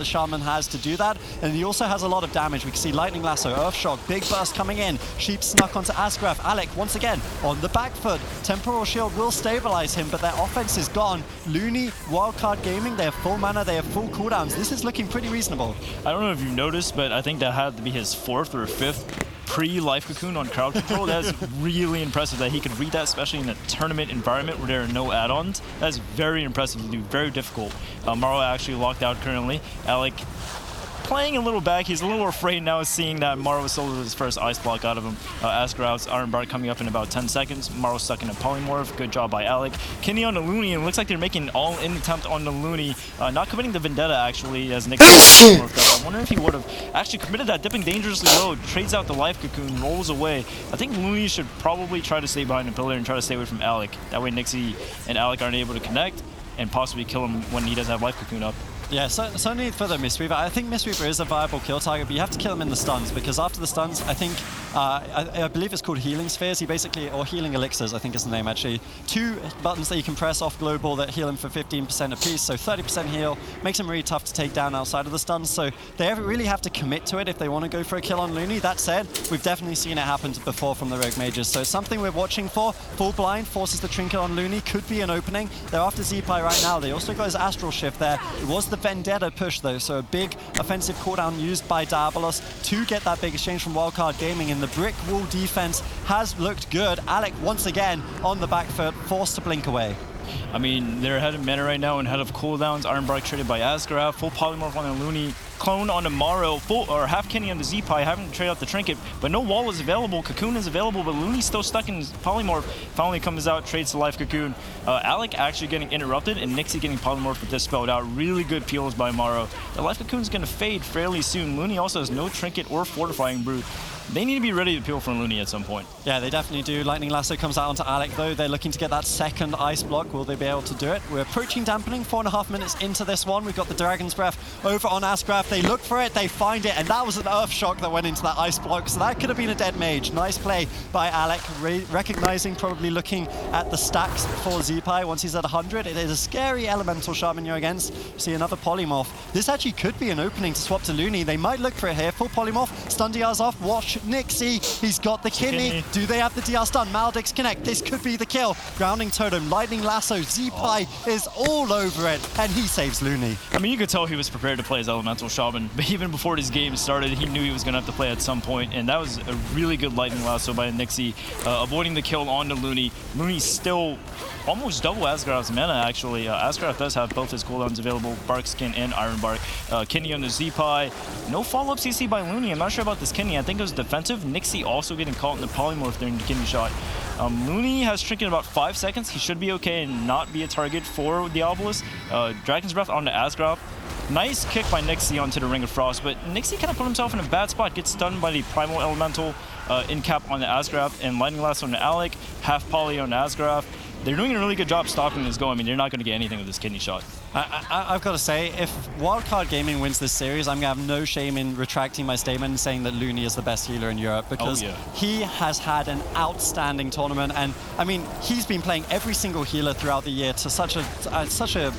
the Shaman has to do that, and he also has a lot of damage. We can see Lightning Lasso, Earth Shock, Big Burst coming in, Sheep snuck onto Asgraf. Alec, once again, on the back foot. Temporal Shield will stabilize him, but their offense is gone. Looney, Wildcard Gaming, they have full mana, they have full cooldowns. This is looking pretty reasonable. I don't know if you've noticed, but I think that had to be his 4th or 5th pre-Life Cocoon on crowd control. That's really impressive that he could read that, especially in a tournament environment where there are no add-ons. That's very impressive to do, very difficult. Maro actually locked out currently. Alec playing a little back. He's a little afraid now seeing that Maro sold his first ice block out of him. Asgraf's Iron Bark coming up in about 10 seconds. Maro stuck in a polymorph. Good job by Alec. Kenny on the Looney, and it looks like they're making an all-in attempt on the Looney. Not committing the Vendetta, actually, as Nick polymorphed up. I wonder if he would have actually committed that, dipping dangerously low, trades out the Life Cocoon, rolls away. I think Looney should probably try to stay behind the pillar and try to stay away from Alec. That way Nixie and Alec aren't able to connect and possibly kill him when he doesn't have Life Cocoon up. Yeah, so need for the Mistweaver. I think Mistweaver is a viable kill target, but you have to kill him in the stuns, because after the stuns, I think, I believe it's called Healing Spheres. He basically, or Healing Elixirs, I think is the name actually. 2 buttons that you can press off global that heal him for 15% apiece, so 30% heal. Makes him really tough to take down outside of the stuns, so they really have to commit to it if they want to go for a kill on Looney. That said, we've definitely seen it happen before from the Rogue Mages, so it's something we're watching for. Full blind forces the trinket on Looney, could be an opening. They're after Zeepai right now. They also got his Astral Shift there. It was the Vendetta push though, so a big offensive cooldown used by Diabolos to get that big exchange from Wildcard Gaming, and the brick wall defense has looked good. Alec once again on the back foot, forced to blink away. I mean, they're ahead of mana right now and ahead of cooldowns. Iron Bark traded by Asgraf, full polymorph on the Looney, clone on the Maro, full or half Kenny on the Zeepai, having to trade out the trinket, but no wall is available. Cocoon is available, but Looney's still stuck in his polymorph. Finally comes out, trades the Life Cocoon. Alec actually getting interrupted, and Nixie getting polymorph with dispelled out. Really good peels by Maro. The Life Cocoon's going to fade fairly soon. Looney also has no trinket or fortifying brew. They need to be ready to peel from Looney at some point. Yeah, they definitely do. Lightning Lasso comes out onto Alec, though. They're looking to get that second ice block. Will they be able to do it? We're approaching dampening, 4.5 minutes into this one. We've got the Dragon's Breath over on Asgraf. They look for it, they find it, and that was an Earth Shock that went into that ice block, so that could have been a dead mage. Nice play by Alec, recognizing, probably looking at the stacks for Zeepai once he's at 100. It is a scary Elemental Shaman you're against. See another polymorph. This actually could be an opening to swap to Looney. They might look for it here. Full polymorph, stun DR's off. Watch Nixie. He's got the Kidney. Do they have the DR stun? Maldix connect. This could be the kill. Grounding Totem, Lightning Lasso. Zeepai is all over it, and he saves Looney. I mean, you could tell he was prepared to play as Elemental Shaman, but even before this game started, he knew he was going to have to play at some point, and that was a really good Lightning Lasso by Nixie, avoiding the kill on the Looney. Looney's still almost double Asgraf's mana, actually. Asgraf does have both his cooldowns available, Bark Skin and Iron Bark. Kenny on the Zeepai. No follow-up CC by Looney. I'm not sure about this Kenny. I think it was defensive. Nixie also getting caught in the polymorph during the Kenny shot. Looney has trinket in about 5 seconds. He should be okay and not be a target for Diabolos. Dragon's Breath onto Asgraf. Nice kick by Nixie onto the Ring of Frost, but Nixie kind of put himself in a bad spot. Gets stunned by the Primal Elemental in cap on the Asgraf, and Lightning Lasso on the Alec, half poly on the Asgraf. They're doing a really good job stopping this go. I mean, they're not going to get anything with this kidney shot. I've got to say, if Wildcard Gaming wins this series, I'm going to have no shame in retracting my statement and saying that Looney is the best healer in Europe, because he has had an outstanding tournament. And I mean, he's been playing every single healer throughout the year to such a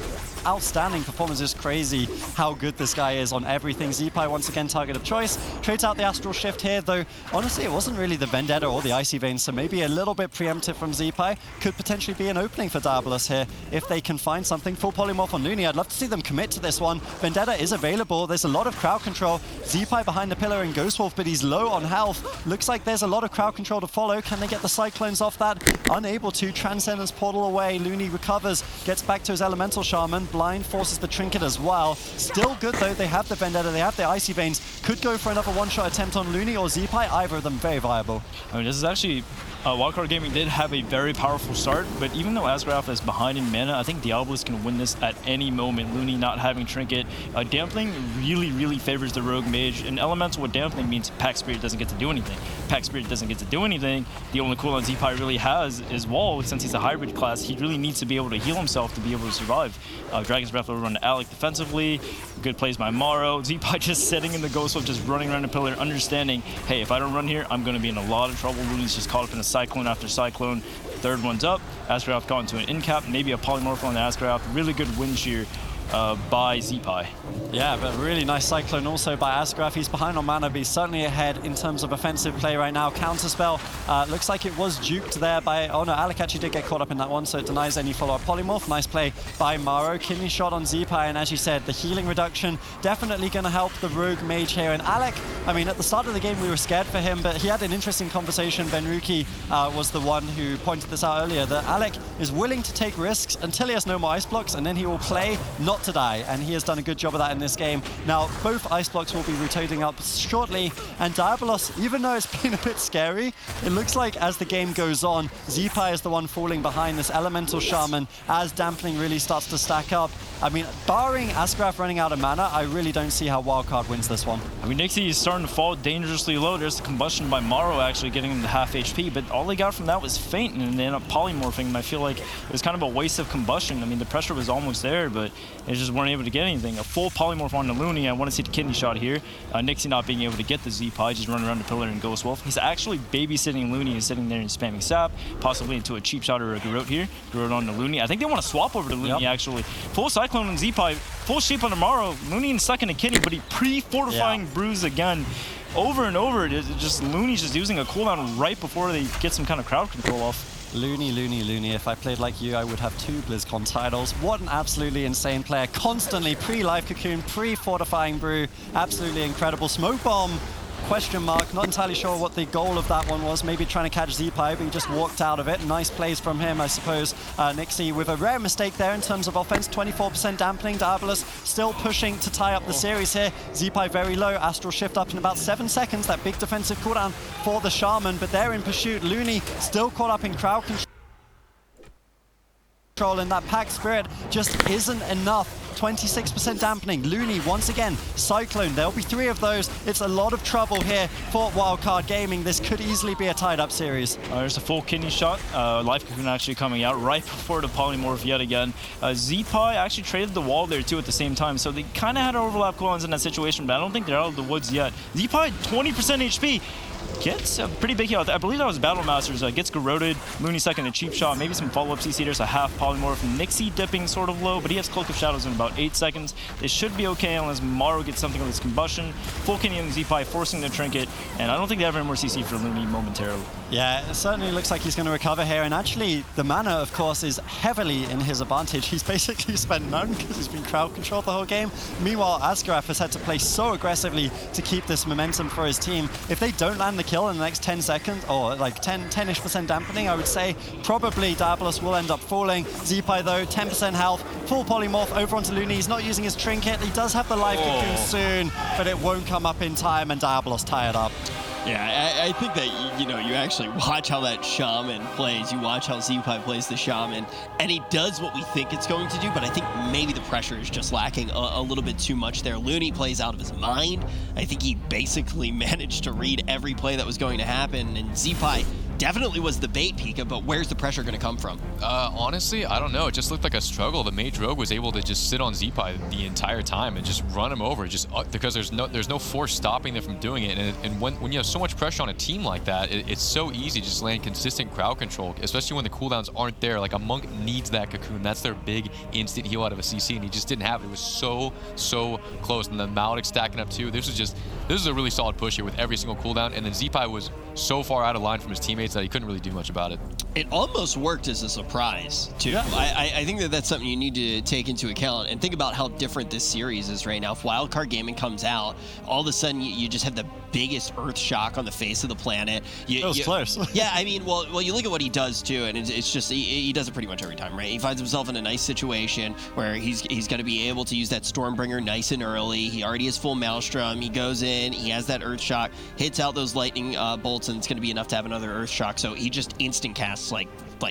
outstanding performance. It's crazy how good this guy is on everything. Zeepai once again target of choice. Trades out the Astral Shift here, though honestly it wasn't really the Vendetta or the Icy Veins, so maybe a little bit preemptive from Zeepai. Could potentially be an opening for Diabolos here if they can find something. Full polymorph on Looney. I'd love to see them commit to this one. Vendetta is available. There's a lot of crowd control. Zeepai behind the pillar and Ghostwolf, but he's low on health. Looks like there's a lot of crowd control to follow. Can they get the Cyclones off that? Unable to. Transcendence Portal away. Looney recovers, gets back to his Elemental Shaman. Blind forces the trinket as well. Still good though. They have the Vendetta, they have the Icy Veins. Could go for another one-shot attempt on Looney or Zeepai. Either of them very viable. I mean, this is actually Wildcard Gaming did have a very powerful start, but even though Asgraf is behind in mana, I think Diabolos can win this at any moment. Looney not having trinket. Dampening really favors the Rogue Mage, and Elemental with Dampening means Pack Spirit doesn't get to do anything. Pack Spirit doesn't get to do anything. The only cooldown Zeepai really has is Wall. Since he's a hybrid class, he really needs to be able to heal himself to be able to survive. Dragon's Breath will run to Alec defensively. Good plays by Maro. Zeepai just sitting in the Ghostwolf, just running around the pillar, understanding, hey, if I don't run here, I'm going to be in a lot of trouble. Looney's just caught up in a Cyclone after Cyclone. Third one's up. Asgraf got into an in cap, maybe a polymorph on the Asgraf. Really good win shear. by Zeepai. Yeah, but really nice Cyclone also by Asgraf. He's behind on mana, but he's certainly ahead in terms of offensive play right now. Counterspell looks like it was duped there by... Oh no, Alec actually did get caught up in that one, so it denies any follow-up polymorph. Nice play by Maro. Kidney shot on Zeepai, and as you said, the healing reduction definitely going to help the rogue mage here. And Alec, I mean, at the start of the game, we were scared for him, but he had an interesting conversation. Benruki was the one who pointed this out earlier, that Alec is willing to take risks until he has no more ice blocks, and then he will play not to die, and he has done a good job of that in this game. Now, both ice blocks will be rotating up shortly, and Diabolos, even though it's been a bit scary, it looks like as the game goes on, Zeepai is the one falling behind this Elemental Shaman as Dampening really starts to stack up. I mean, barring Asgraf running out of mana, I really don't see how Wildcard wins this one. I mean, Nixie is starting to fall dangerously low. There's the combustion by Maro actually getting him to half HP, but all they got from that was Feint, and they ended up polymorphing, and I feel like it was kind of a waste of combustion. I mean, the pressure was almost there, but they just weren't able to get anything. A full polymorph on the Looney. I want to see the kidney shot here. Nixie not being able to get the Zeepai, just running around the pillar and Ghost Wolf. He's actually babysitting Looney and sitting there and spamming sap, possibly into a cheap shot or a Garrote here. Garrote on the Looney. I think they want to swap over to Looney, actually. Full Cyclone on Zeepai, full Sheep on the Maro. Looney stuck in a kidney, but he pre-fortifying Bruise again. Over and over, just Looney's just using a cooldown right before they get some kind of crowd control off. Looney, Looney, Looney. If I played like you, I would have 2 BlizzCon titles. What an absolutely insane player. Constantly pre-Life Cocoon, pre-Fortifying Brew. Absolutely incredible. Smoke Bomb, question mark. Not entirely sure what the goal of that one was. Maybe trying to catch Zeepai, but he just walked out of it. Nice plays from him, I suppose. Nixie with a rare mistake there in terms of offense. 24% dampening. Diabolos still pushing to tie up the series here. Zeepai very low. Astral Shift up in about 7 seconds. That big defensive cooldown for the Shaman, but they're in pursuit. Looney still caught up in crowd control, and that Pack Spirit just isn't enough. 26% dampening. Looney once again. Cyclone. There'll be 3 of those. It's a lot of trouble here for Wildcard Gaming. This could easily be a tied-up series. There's a full kidney shot. Life Cocoon actually coming out right before the polymorph yet again. Zeepai actually traded the wall there too at the same time, so they kind of had overlap cooldowns in that situation, but I don't think they're out of the woods yet. Zeepai, 20% HP. Gets a pretty big heal. I believe that was Battle Masters. Gets Garroted. Looney second a cheap shot. Maybe some follow-up CC. There's a half polymorph. Nixie dipping sort of low, but he has Cloak of Shadows in about 8 seconds. They should be okay unless Maro gets something with his combustion. Full kidney on Zeepai, forcing the trinket, and I don't think they have any more CC for Looney momentarily. Yeah, it certainly looks like he's going to recover here, and actually the mana, of course, is heavily in his advantage. He's basically spent none because he's been crowd controlled the whole game. Meanwhile, Asgraf has had to play so aggressively to keep this momentum for his team. If they don't land the kill in the next 10 seconds, or like 10-ish% dampening, I would say probably Diabolos will end up falling. Zeepai, though, 10% health, full polymorph over onto Looney. He's not using his trinket. He does have the Life Cocoon soon, but it won't come up in time, and Diabolos tied up. Yeah, I think that, you know, you actually watch how that Shaman plays. You watch how Zeepai plays the Shaman, and he does what we think it's going to do, but I think maybe the pressure is just lacking a little bit too much there. Looney plays out of his mind. I think he basically managed to read every play that was going to happen, and Zeepai definitely was the bait, Pika, but where's the pressure going to come from? Honestly, I don't know. It just looked like a struggle. The Mage Rogue was able to just sit on Zeepai the entire time and just run him over, just because there's no force stopping them from doing it. And when you have so much pressure on a team like that, it's so easy to just land consistent crowd control, especially when the cooldowns aren't there. Like, a Monk needs that Cocoon. That's their big instant heal out of a CC, and he just didn't have it. It was so close. And the Maledic stacking up too. This is a really solid push here with every single cooldown, and then Zeepai was so far out of line from his teammates that he couldn't really do much about it. It almost worked as a surprise, too. Yeah. I think that that's something you need to take into account and think about how different this series is right now. If Wildcard Gaming comes out, all of a sudden you just have the biggest earth shock on the face of the planet. That was close. Yeah, I mean, well, you look at what he does, too, and it's just, he does it pretty much every time, right? He finds himself in a nice situation where he's going to be able to use that Stormbringer nice and early. He already has full Maelstrom. He goes in, he has that earth shock, hits out those lightning bolts, and it's going to be enough to have another earth shock. So he just instant casts like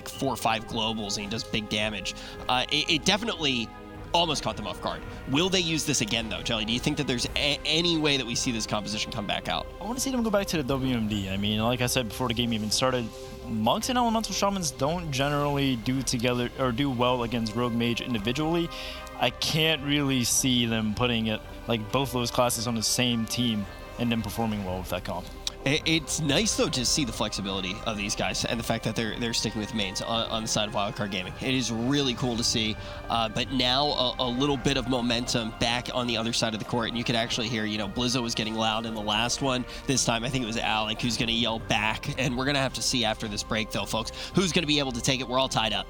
4 or 5 globals, and he does big damage. It definitely almost caught them off guard. Will they use this again, though, Jelly? Do you think that there's any way that we see this composition come back out? I want to see them go back to the WMD. I mean, like I said before the game even started, Monks and Elemental Shamans don't generally do together or do well against Rogue Mage individually. I can't really see them putting it like both those classes on the same team and then performing well with that comp. It's nice, though, to see the flexibility of these guys and the fact that they're sticking with mains on the side of Wildcard Gaming. It is really cool to see. But now a little bit of momentum back on the other side of the court, and you could actually hear, Blizzo was getting loud in the last one. This time, I think it was Alec who's going to yell back, and we're going to have to see after this break, though, folks, who's going to be able to take it. We're all tied up.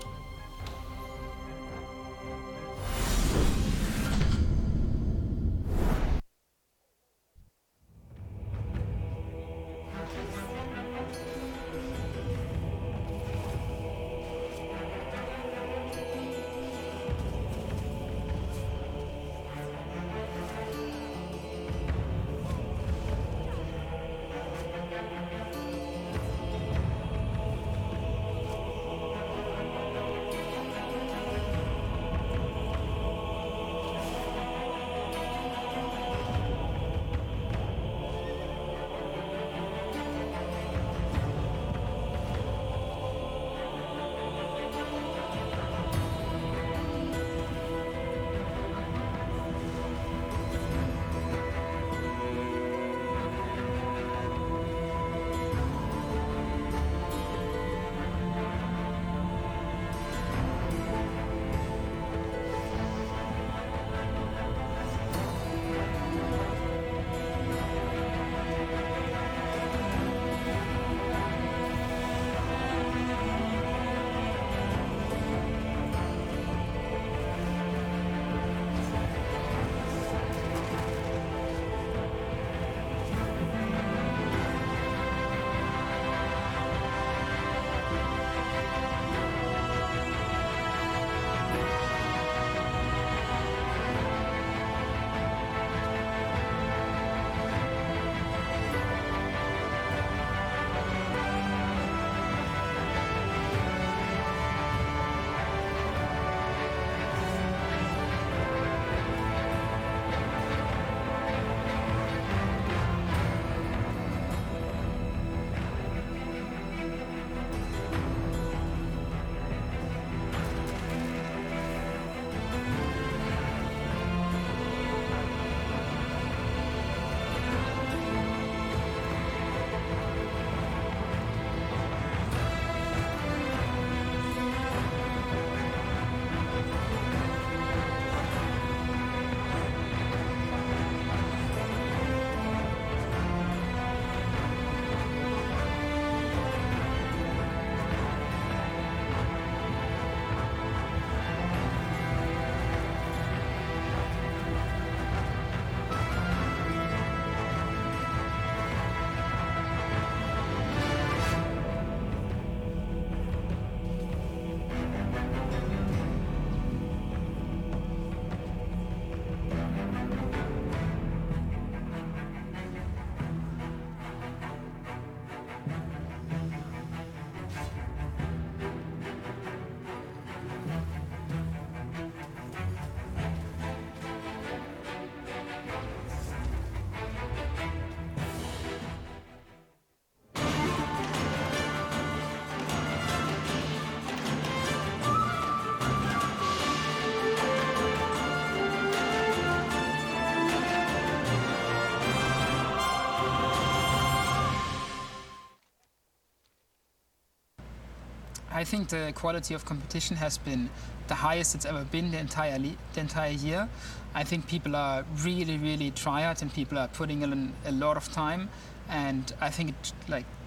I think the quality of competition has been the highest it's ever been the entire year. I think people are really tryhard and people are putting in a lot of time. And I think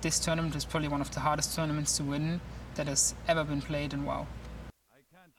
this tournament is probably one of the hardest tournaments to win that has ever been played in WoW.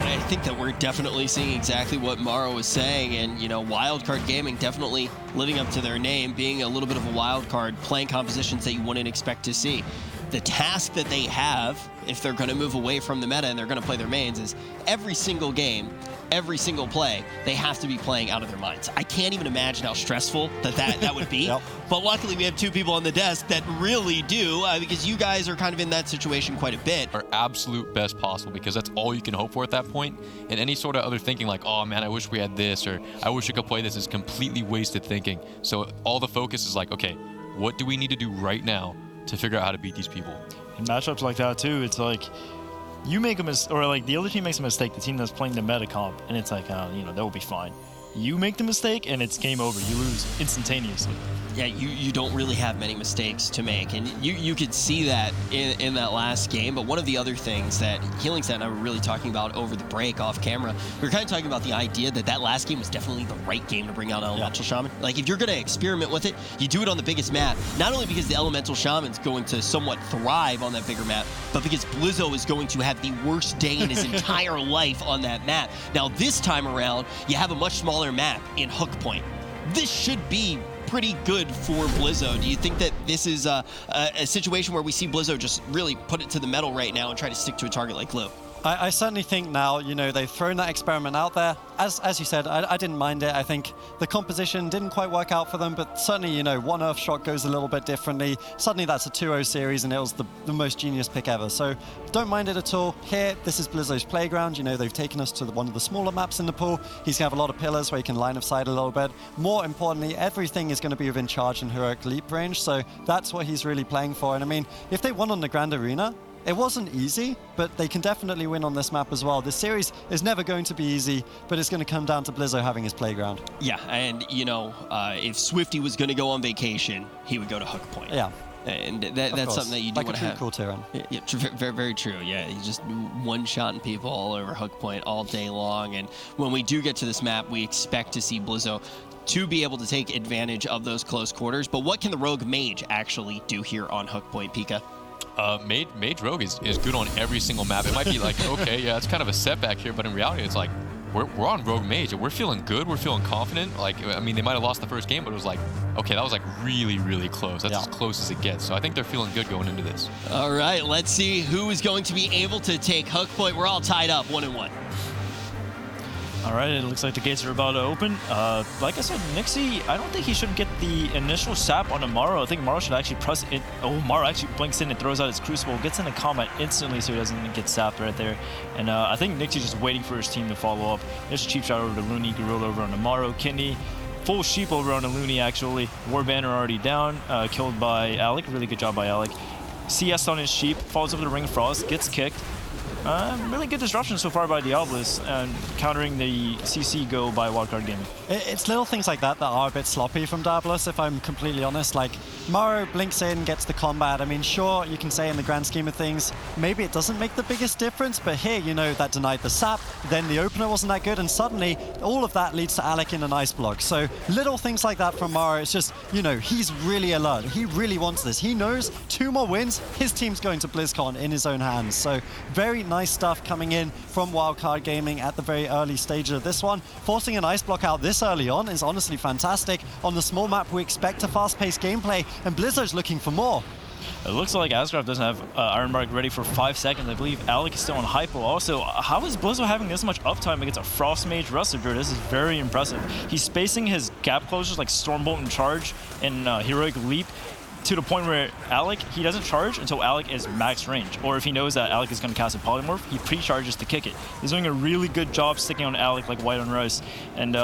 I think that we're definitely seeing exactly what Mara was saying, and Wildcard Gaming definitely living up to their name, being a little bit of a wild card, playing compositions that you wouldn't expect to see. The task that they have, if they're going to move away from the meta and they're going to play their mains, is every single game, every single play, they have to be playing out of their minds. I can't even imagine how stressful that would be. Yep. But luckily we have two people on the desk that really do, because you guys are kind of in that situation quite a bit. Our absolute best possible, because that's all you can hope for at that point. And any sort of other thinking like, oh man, I wish we had this, or I wish we could play this, is completely wasted thinking. So all the focus is like, okay, what do we need to do right now to figure out how to beat these people? In matchups like that too, it's like you make a mistake, or like the other team makes a mistake, the team that's playing the meta comp, and it's like, that will be fine. You make the mistake and it's game over. You lose instantaneously. yeah, you don't really have many mistakes to make, and you could see that in that last game. But one of the other things that Healingset and I were really talking about over the break off camera, we were kind of talking about the idea that last game was definitely the right game to bring out Elemental Shaman. Like, if you're going to experiment with it, you do it on the biggest map, not only because the Elemental Shaman's going to somewhat thrive on that bigger map, but because Blizzo is going to have the worst day in his entire life on that map. Now, this time around, you have a much smaller map in Hook Point. This should be pretty good for Blizzo. Do you think that this is a situation where we see Blizzo just really put it to the metal right now and try to stick to a target like Glue? I certainly think now, you know, they've thrown that experiment out there. As you said, I didn't mind it. I think the composition didn't quite work out for them, but certainly, you know, one Earth shot goes a little bit differently. Suddenly that's a 2-0 series, and it was the most genius pick ever. So don't mind it at all. Here, this is Blizzo's playground. You know, they've taken us to one of the smaller maps in the pool. He's going to have a lot of pillars where he can line of sight a little bit. More importantly, everything is going to be within charge and heroic leap range. So that's what he's really playing for. And I mean, if they won on the Grand Arena, it wasn't easy, but they can definitely win on this map as well. This series is never going to be easy, but it's going to come down to Blizzo having his playground. Yeah, and, you know, if Swifty was going to go on vacation, he would go to Hook Point. Yeah. And that's something that you do want to have. Like a true cool Tyrann. Yeah, very, very true. Yeah, he's just one-shotting people all over Hook Point all day long. And when we do get to this map, we expect to see Blizzo to be able to take advantage of those close quarters. But what can the Rogue Mage actually do here on Hook Point, Pika? Mage Rogue is good on every single map. It might be like, okay, yeah, it's kind of a setback here, but in reality, it's like, we're on Rogue Mage, and we're feeling good, we're feeling confident. Like, I mean, they might have lost the first game, but it was like, okay, that was like really, really close. That's as close as it gets. So I think they're feeling good going into this. All right, let's see who is going to be able to take Hook Point. We're all tied up 1-1. All right, it looks like the gates are about to open. Like I said, Nixie, I don't think he should get the initial sap on Amaro. I think Amaro should actually press it. Oh, Amaro actually blinks in and throws out his Crucible, gets into combat instantly so he doesn't get sapped right there. And I think Nixie's just waiting for his team to follow up. There's a cheap shot over to Looney, Gorilla over on Amaro, Kidney, full sheep over on Looney actually. War Banner already down, killed by Alec. Really good job by Alec. CS on his sheep, falls over the Ring of Frost, gets kicked. Really good disruption so far by Diablos, and countering the CC go by Wildcard Gaming. It's little things like that are a bit sloppy from Diablos, if I'm completely honest. Like, Maro blinks in, gets the combat. I mean, sure, you can say in the grand scheme of things, maybe it doesn't make the biggest difference, but here, you know, that denied the sap, then the opener wasn't that good, and suddenly all of that leads to Alec in an ice block. So little things like that from Maro, it's just, you know, he's really alert. He really wants this. He knows 2 more wins, his team's going to BlizzCon in his own hands. So very nice stuff coming in from Wildcard Gaming at the very early stage of this one. Forcing an ice block out this early on is honestly fantastic. On the small map, we expect a fast-paced gameplay, and Blizzo's looking for more. It looks like Asgraf doesn't have Ironbark ready for 5 seconds. I believe Alec is still on hypo. Also, how is Blizzo having this much uptime against a Frost Mage Wrestler? This is very impressive. He's spacing his gap closures like Stormbolt and Charge and Heroic Leap to the point where Alec, he doesn't charge until Alec is max range. Or if he knows that Alec is going to cast a Polymorph, he pre-charges to kick it. He's doing a really good job sticking on Alec like white on rice. And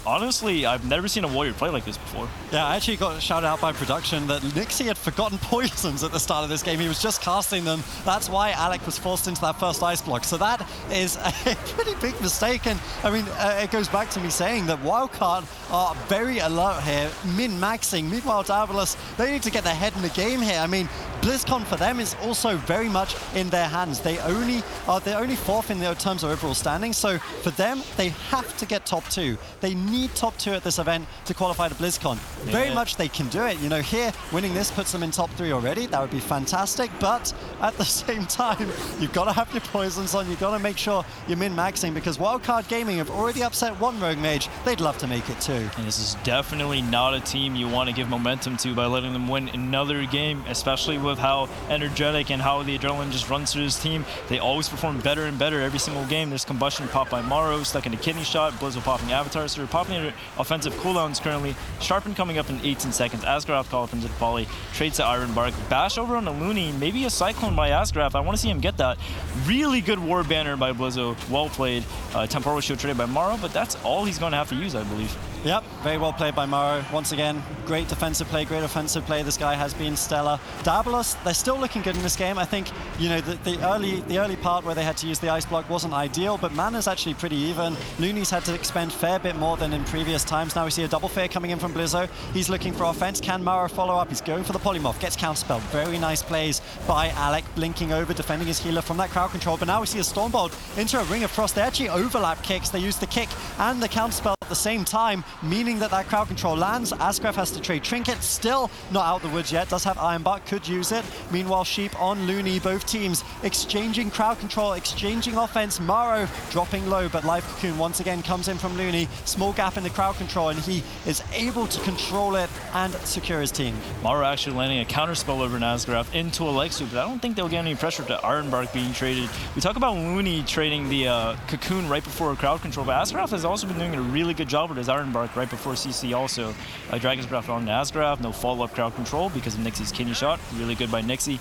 honestly, I've never seen a Warrior play like this before. Yeah, I actually got shouted out by production that Nixie had forgotten poisons at the start of this game. He was just casting them. That's why Alec was forced into that first ice block. So that is a pretty big mistake. And I mean, it goes back to me saying that Wildcard are very alert here, min-maxing. Meanwhile, Diabolus, they need to get their head in the game here. I mean, BlizzCon for them is also very much in their hands. They're only 4th in their terms of overall standing, so for them, they have to get top 2. They need top 2 at this event to qualify to BlizzCon. Yeah. Very much they can do it. You know, here, winning this puts them in top 3 already. That would be fantastic, but at the same time, you've got to have your poisons on. You've got to make sure you're min-maxing, because Wildcard Gaming have already upset one Rogue Mage. They'd love to make it too. And this is definitely not a team you want to give momentum to by letting them win another game, especially with how energetic and how the adrenaline just runs through this team. They always perform better and better every single game. There's Combustion popped by Maro, stuck in a kidney shot, Blizzo popping Avatar, so they're popping into offensive cooldowns currently. Sharpen coming up in 18 seconds. Asgraf call up into the poly, trades to Ironbark, bash over on the Looney, maybe a Cyclone by Asgraf. I want to see him get that. Really good War Banner by Blizzo, well played. Temporal Shield traded by Maro, but that's all he's going to have to use, I believe. Yep, very well played by Morrow. Once again, great defensive play, great offensive play. This guy has been stellar. Dabalos, they're still looking good in this game. I think, you know, the early part where they had to use the ice block wasn't ideal, but Mana's actually pretty even. Looney's had to expend a fair bit more than in previous times. Now we see a double fair coming in from Blizzo. He's looking for offense. Can Morrow follow up? He's going for the polymorph. Gets counterspelled. Very nice plays by Alec, blinking over, defending his healer from that crowd control. But now we see a Stormbolt into a Ring of Frost. They actually overlap kicks. They use the kick and the counterspell at the same time, meaning that crowd control lands. Asgraf has to trade Trinket, still not out the woods yet, does have Iron Butt, could use it. Meanwhile, Sheep on Looney, both teams exchanging crowd control, exchanging offense. Morrow dropping low, but Life Cocoon once again comes in from Looney. Small gap in the crowd control, and he is able to control it and secure his team. Morrow actually landing a counterspell over Asgraf into Alexu, but I don't think they'll get any pressure to Ironbark being traded. We talk about Looney trading the Cocoon right before crowd control, but Asgraf has also been doing a really good job with his Ironbark right before CC also. Dragon's Breath on Asgraf, no follow-up crowd control because of Nixie's kidney shot. Really good by Nixie.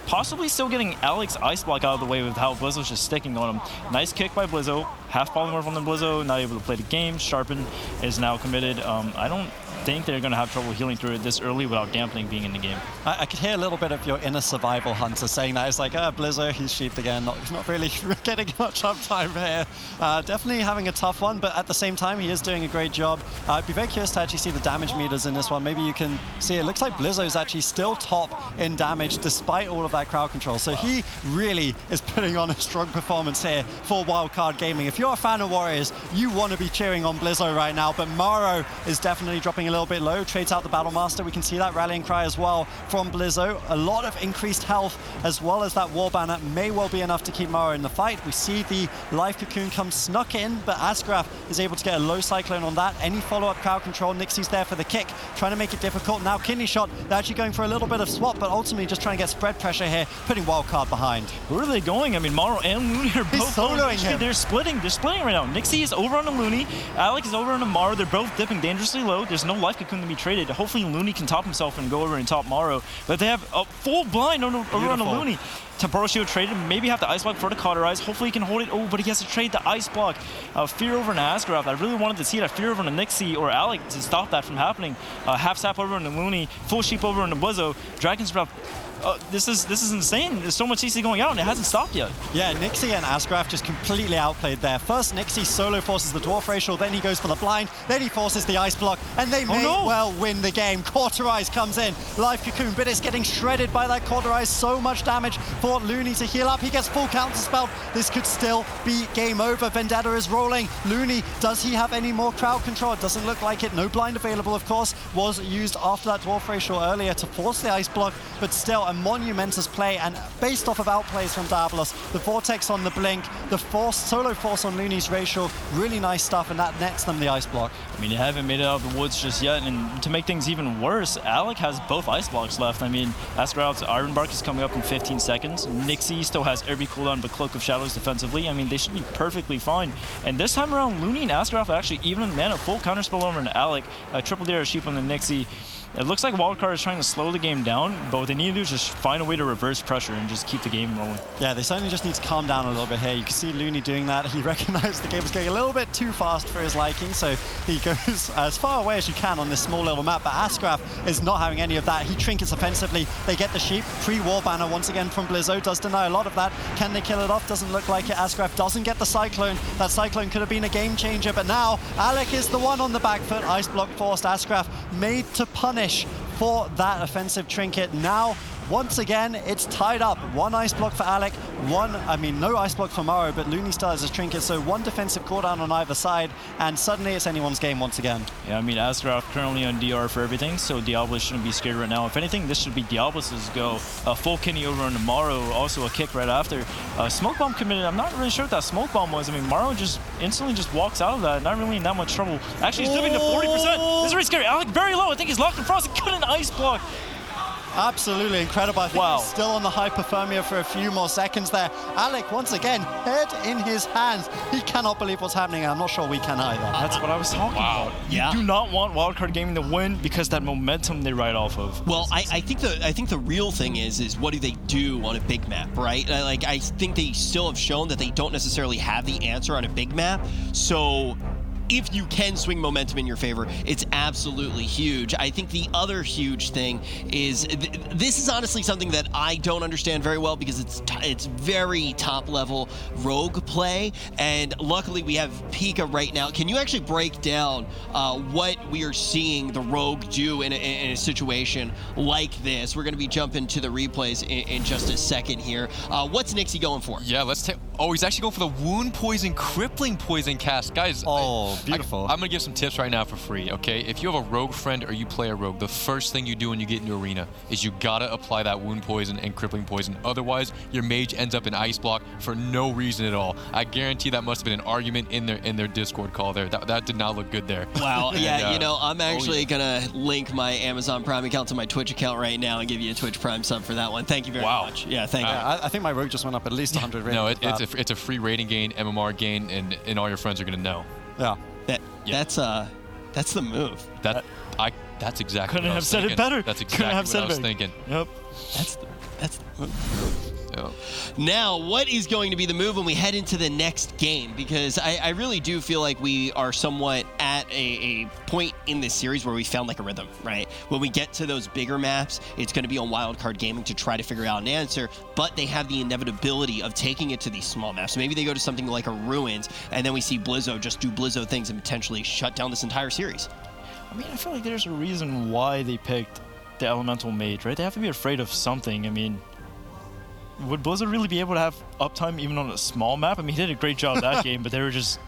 Possibly still getting Alex Ice Block out of the way with how Blizzo's just sticking on him. Nice kick by Blizzo. Half polymorph on the Blizzo, not able to play the game. Sharpen is now committed. I don't think they're going to have trouble healing through it this early without dampening being in the game. I could hear a little bit of your inner survival hunter saying that. It's like, Blizzo, he's sheeped again. Not really getting much uptime here. Definitely having a tough one, but at the same time, he is doing a great job. I'd be very curious to actually see the damage meters in this one. Maybe you can see it looks like Blizzo's actually still top in damage despite all of that crowd control. So he really is putting on a strong performance here for Wildcard Gaming. If you're a fan of Warriors, you want to be cheering on Blizzo right now, but Morrow is definitely dropping a little bit low, trades out the Battle Master. We can see that rallying cry as well from Blizzo. A lot of increased health as well as that War Banner may well be enough to keep Morrow in the fight. We see the Life Cocoon come snuck in, but Asgraf is able to get a low Cyclone on that. Any follow-up crowd control, Nixie's there for the kick, trying to make it difficult. Now Kidney Shot, they're actually going for a little bit of swap, but ultimately just trying to get spread pressure here, putting Wildcard behind. Where are they going? I mean, Morrow and Looney are both soloing him. They're splitting right now. Nixie is over on the Looney, Alex is over on the Morrow. They're both dipping dangerously low. There's no Life Cocoon to be traded. Hopefully Looney can top himself and go over and top Morrow, but they have a full blind over on the Looney. Temporal Shield traded, maybe have the Ice Block for the Cauterize. Hopefully he can hold it. Oh, but he has to trade the Ice Block. Fear over an Asgraf. I really wanted to see that Fear over on Nixie or Alec to stop that from happening. Half Sap over on the Looney, full Sheep over on the Blizzo. Dragon's Breath. This is insane. There's so much CC going out and it hasn't stopped yet. Yeah, Nixie and Asgraf just completely outplayed there. First, Nixie solo forces the Dwarf Racial, then he goes for the blind, then he forces the Ice Block, and they may well win the game. Cauterize comes in. Life Cocoon, but it's getting shredded by that Cauterize. So much damage for Looney to heal up. He gets full counterspell. This could still be game over. Vendetta is rolling. Looney, does he have any more crowd control? It doesn't look like it. No blind available, of course. Was used after that Dwarf Racial earlier to force the Ice Block, but still a monumentous play, and based off of outplays from Dabalos, the Vortex on the Blink, the solo force on Looney's Racial, really nice stuff, and that nets them the Ice Block. I mean, they haven't made it out of the woods just yet, and to make things even worse, Alec has both Ice Blocks left. I mean, Asgraf's Ironbark is coming up in 15 seconds. Nixie still has every cooldown but Cloak of Shadows defensively. I mean, they should be perfectly fine. And this time around, Looney and Asgraf actually even mana, full counterspell over an Alec, triple dare Sheep on the Nixie. It looks like Wildcard is trying to slow the game down, but what they need to do is just find a way to reverse pressure and just keep the game rolling. Yeah, they certainly just need to calm down a little bit here. You can see Looney doing that. He recognized the game was going a little bit too fast for his liking, so he goes as far away as you can on this small little map, but Asgraf is not having any of that. He trinkets offensively. They get the Sheep. Pre-War Banner once again from Blizzo. Does deny a lot of that. Can they kill it off? Doesn't look like it. Asgraf doesn't get the Cyclone. That Cyclone could have been a game changer, but now Alec is the one on the back foot. Ice Block forced. Asgraf made to punish for that offensive trinket. Now, once again, it's tied up. One Ice Block for Alec, no Ice Block for Morrow, but Looney still has his trinket, so one defensive cooldown on either side, and suddenly it's anyone's game once again. Yeah, I mean, Asgraf currently on DR for everything, so Diablos shouldn't be scared right now. If anything, this should be Diablos' go. Full kidney over on Morrow, also a kick right after. Smoke Bomb committed. I'm not really sure what that Smoke Bomb was. I mean, Morrow just instantly just walks out of that, not really in that much trouble. Actually, he's dipping to 40%. This is really scary. Alec very low. I think he's locked in frost. He couldn't Ice Block. Absolutely incredible. I think he's still on the hypothermia for a few more seconds there. Alec, once again, head in his hands. He cannot believe what's happening, and I'm not sure we can either. That's what I was talking about. Yeah. You do not want Wildcard Gaming to win because that momentum they ride off of. Well, I think the real thing is what do they do on a big map, right? I think they still have shown that they don't necessarily have the answer on a big map. So if you can swing momentum in your favor, it's absolutely huge. I think the other huge thing is this is honestly something that I don't understand very well because it's very top level rogue play, and luckily we have Pika right now. Can you actually break down what we are seeing the rogue do in a situation like this? We're going to be jumping to the replays in just a second here. What's Nixie going for? Yeah, let's take. Oh, he's actually going for the wound poison, crippling poison cast, guys. Oh, beautiful. I'm gonna give some tips right now for free, okay? If you have a rogue friend or you play a rogue, the first thing you do when you get into arena is you gotta apply that wound poison and crippling poison. Otherwise, your mage ends up in ice block for no reason at all. I guarantee that must have been an argument in their Discord call there. That did not look good there. Wow. Yeah, you know, I'm actually gonna link my Amazon Prime account to my Twitch account right now and give you a Twitch Prime sub for that one. Thank you very much. Yeah, thank you. I think my rogue just went up at least 100 rating. No, it's a free rating gain, MMR gain, and all your friends are gonna know. Yeah. That's the move. That's exactly Couldn't what I have was said thinking. it better. That's Couldn't exactly have what said I was it thinking. Yep. That's the move. Yeah. Now, what is going to be the move when we head into the next game? Because I really do feel like we are somewhat at a point in this series where we found like a rhythm, right? When we get to those bigger maps, it's going to be on Wildcard Gaming to try to figure out an answer, but they have the inevitability of taking it to these small maps. So maybe they go to something like a Ruins, and then we see Blizzo just do Blizzo things and potentially shut down this entire series. I mean, I feel like there's a reason why they picked the Elemental Mage, right? They have to be afraid of something. I mean, would Blizzard really be able to have uptime even on a small map? I mean, he did a great job that game, but they were just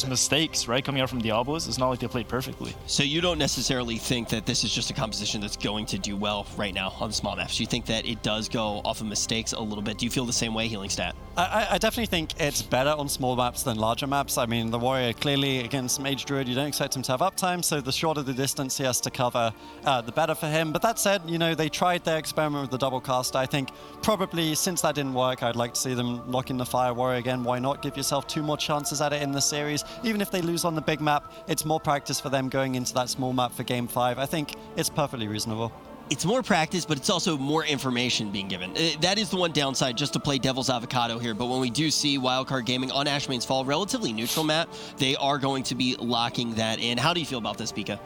mistakes, right? Coming out from Diablos, it's not like they played perfectly. So you don't necessarily think that this is just a composition that's going to do well right now on small maps. You think that it does go off of mistakes a little bit. Do you feel the same way, Healing Stat? I definitely think it's better on small maps than larger maps. I mean, the Warrior clearly against Mage Druid, you don't expect him to have uptime, so the shorter the distance he has to cover, the better for him. But that said, you know, they tried their experiment with the double cast. I think probably since that didn't work, I'd like to see them lock in the Fire Warrior again. Why not give yourself 2 more chances at it in the series? Even if they lose on the big map, it's more practice for them going into that small map for Game 5. I think it's perfectly reasonable. It's more practice, but it's also more information being given. That is the one downside, just to play devil's avocado here. But when we do see Wildcard Gaming on Ashmane's Fall, relatively neutral map, they are going to be locking that in. How do you feel about this, Pika?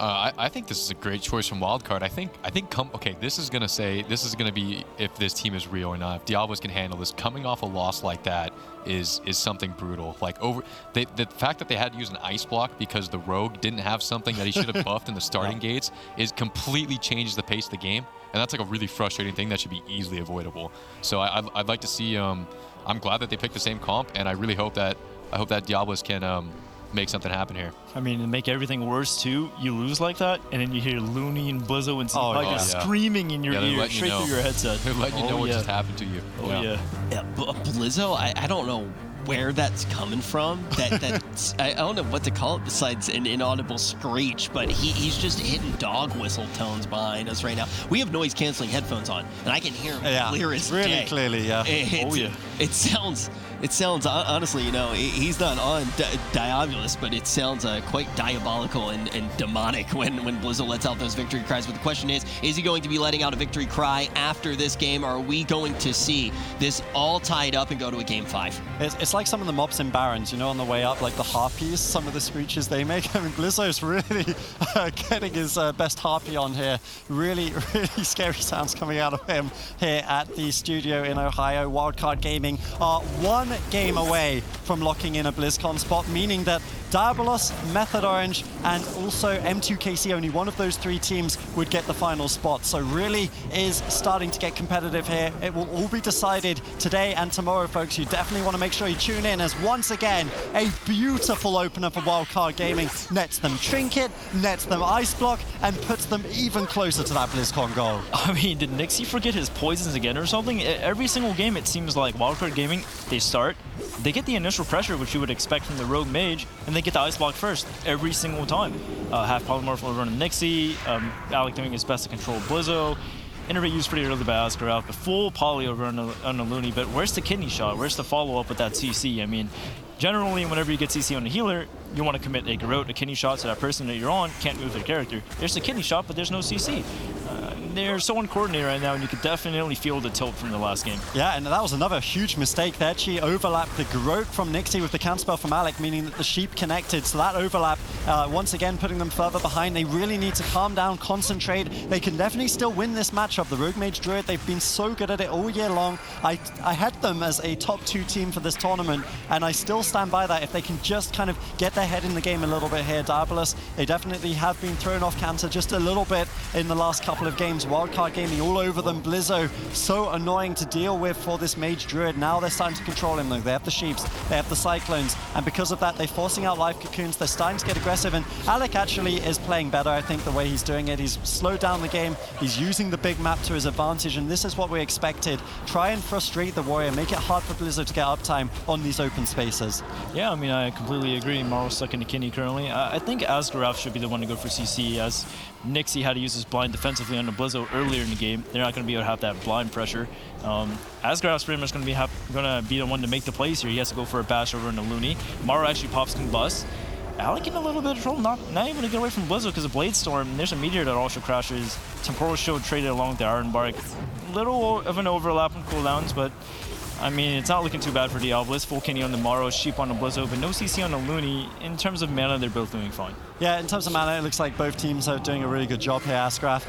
I think this is a great choice from Wildcard. I think okay, this is gonna be if this team is real or not. If Diablos can handle this, coming off a loss like that is something brutal. Like the fact that they had to use an ice block because the rogue didn't have something that he should have buffed in the starting gates is completely changes the pace of the game, and that's like a really frustrating thing that should be easily avoidable. So I'd like to see. I'm glad that they picked the same comp, and I really hope that Diablos can make something happen here. I mean, to make everything worse too, you lose like that, and then you hear Looney and Blizzo and Zipa screaming in your ear straight through your headset. They're letting you know what just happened to you. Yeah, Blizzo, I don't know where that's coming from. That's I don't know what to call it besides an inaudible screech, but he's just hitting dog whistle tones behind us right now. We have noise canceling headphones on, and I can hear him clear as really day. Clearly, yeah. It sounds honestly, you know, he's not on Diabolus, but it sounds quite diabolical and demonic when Blizzo lets out those victory cries. But the question is he going to be letting out a victory cry after this game, or are we going to see this all tied up and go to a Game 5? It's like some of the mobs in Barons, you know, on the way up, like the harpies, some of the screeches they make. I mean, Blizzo's really getting his best harpy on here. Really, really scary sounds coming out of him here at the studio in Ohio. Wildcard Gaming are 1 game away from locking in a BlizzCon spot, meaning that Diabolos, Method Orange, and also M2KC, only one of those 3 teams would get the final spot. So really is starting to get competitive here. It will all be decided today and tomorrow, folks. You definitely want to make sure you tune in, as once again, a beautiful opener for Wildcard Gaming nets them Trinket, nets them Ice Block, and puts them even closer to that BlizzCon goal. I mean, did Nixie forget his poisons again or something? Every single game, it seems like Wildcard Gaming, they start, they get the initial pressure, which you would expect from the Rogue Mage, and they get the Ice Block first every single time. Half Polymorph over on Nixie, Alec doing his best to control Blizzo, Innervate used pretty early by Oscar out, the full poly over on the Looney, but where's the kidney shot? Where's the follow-up with that CC? I mean, generally, whenever you get CC on a healer, you want to commit a Garrote, a kidney shot, so that person that you're on can't move their character. There's a kidney shot, but there's no CC. they're so uncoordinated right now, and you could definitely feel the tilt from the last game. Yeah, and that was another huge mistake. They actually overlapped the Garrote from Nixie with the counterspell from Alec, meaning that the Sheep connected. So that overlap, once again, putting them further behind. They really need to calm down, concentrate. They can definitely still win this matchup. The Rogue Mage Druid, they've been so good at it all year long. I had them as a top 2 team for this tournament, and I still stand by that. If they can just kind of get their head in the game a little bit here, Diabolus, they definitely have been thrown off counter just a little bit in the last couple of games. Wildcard Gaming all over them. Blizzo, so annoying to deal with for this Mage Druid. Now they're starting to control him though. They have the Sheeps, they have the Cyclones, and because of that, they're forcing out live cocoons. They're starting to get aggressive, and Alec actually is playing better, I think, the way he's doing it. He's slowed down the game. He's using the big map to his advantage, and this is what we expected. Try and frustrate the Warrior, make it hard for Blizzo to get uptime on these open spaces. Yeah, I mean, I completely agree. Maro's stuck into Kinney currently. I think Asgaraf should be the one to go for CC, as Nixie had to use his blind defensively on the Blizzo earlier in the game. They're not going to be able to have that blind pressure. Asgaraf's pretty much going to be the one to make the plays here. He has to go for a bash over into Looney. Maro actually pops Combust. Alec in a little bit of trouble, not able to get away from Blizzo because of Blade Storm. There's a Meteor that also crashes. Temporal Shield traded along with the Iron Bark. Little of an overlap in cooldowns, but I mean, it's not looking too bad for Diabolus. Full Kenny on the Maro, Sheep on the Blizzo, but no CC on the Looney. In terms of mana, they're both doing fine. Yeah, in terms of mana, it looks like both teams are doing a really good job here. Asgraf,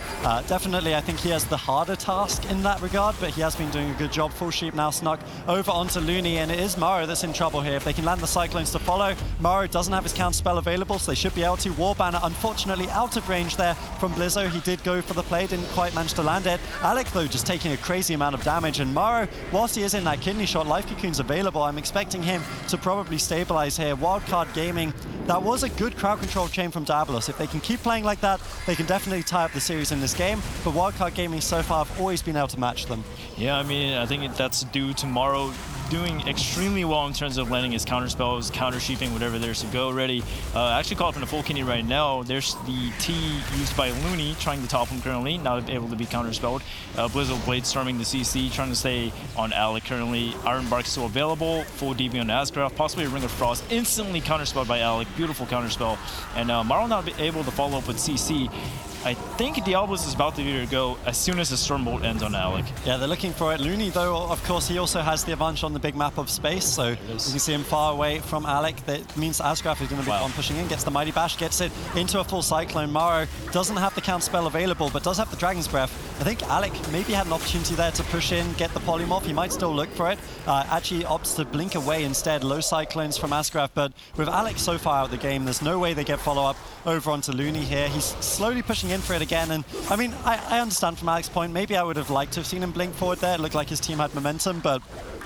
definitely, I think he has the harder task in that regard, but he has been doing a good job. Full Sheep now snuck over onto Looney, and it is Maro that's in trouble here. If they can land the Cyclones to follow, Maro doesn't have his counter spell available, so they should be able to. War Banner, unfortunately, out of range there from Blizzo. He did go for the play, didn't quite manage to land it. Alec, though, just taking a crazy amount of damage, and Maro, whilst he is in that kidney shot, Life Cocoon's available. I'm expecting him to probably stabilize here. Wildcard Gaming, that was a good crowd control chain from Diabolus. If they can keep playing like that, they can definitely tie up the series in this game, but Wildcard Gaming so far have always been able to match them. Yeah, I mean, I think that's due to Maro doing extremely well in terms of landing his counter spells, counter sheeping, whatever there's to go ready. Actually caught up in a full Kenny right now. There's the T used by Looney, trying to top him currently, not able to be counter spelled. Blizzo Blade storming the CC, trying to stay on Alec currently. Iron Bark still available, full DB on Asgraf, possibly a Ring of Frost, instantly counter spelled by Alec, beautiful counter spell. And Maro not able to follow up with CC. I think Diabolus is about to go as soon as the Stormbolt ends on Alec. Yeah, they're looking for it. Looney, though, of course, he also has the advantage on the big map of space, so you can see him far away from Alec. That means Asgraf is going to be the one pushing in, gets the Mighty Bash, gets it into a full Cyclone. Maro doesn't have the counter spell available, but does have the Dragon's Breath. I think Alec maybe had an opportunity there to push in, get the Polymorph. He might still look for it. Actually opts to blink away instead. Low Cyclones from Asgraf, but with Alec so far out of the game, there's no way they get follow-up over onto Looney here. He's slowly pushing in for it again, and I mean, I understand from Alec's point, maybe I would have liked to have seen him blink forward there. It looked like his team had momentum, but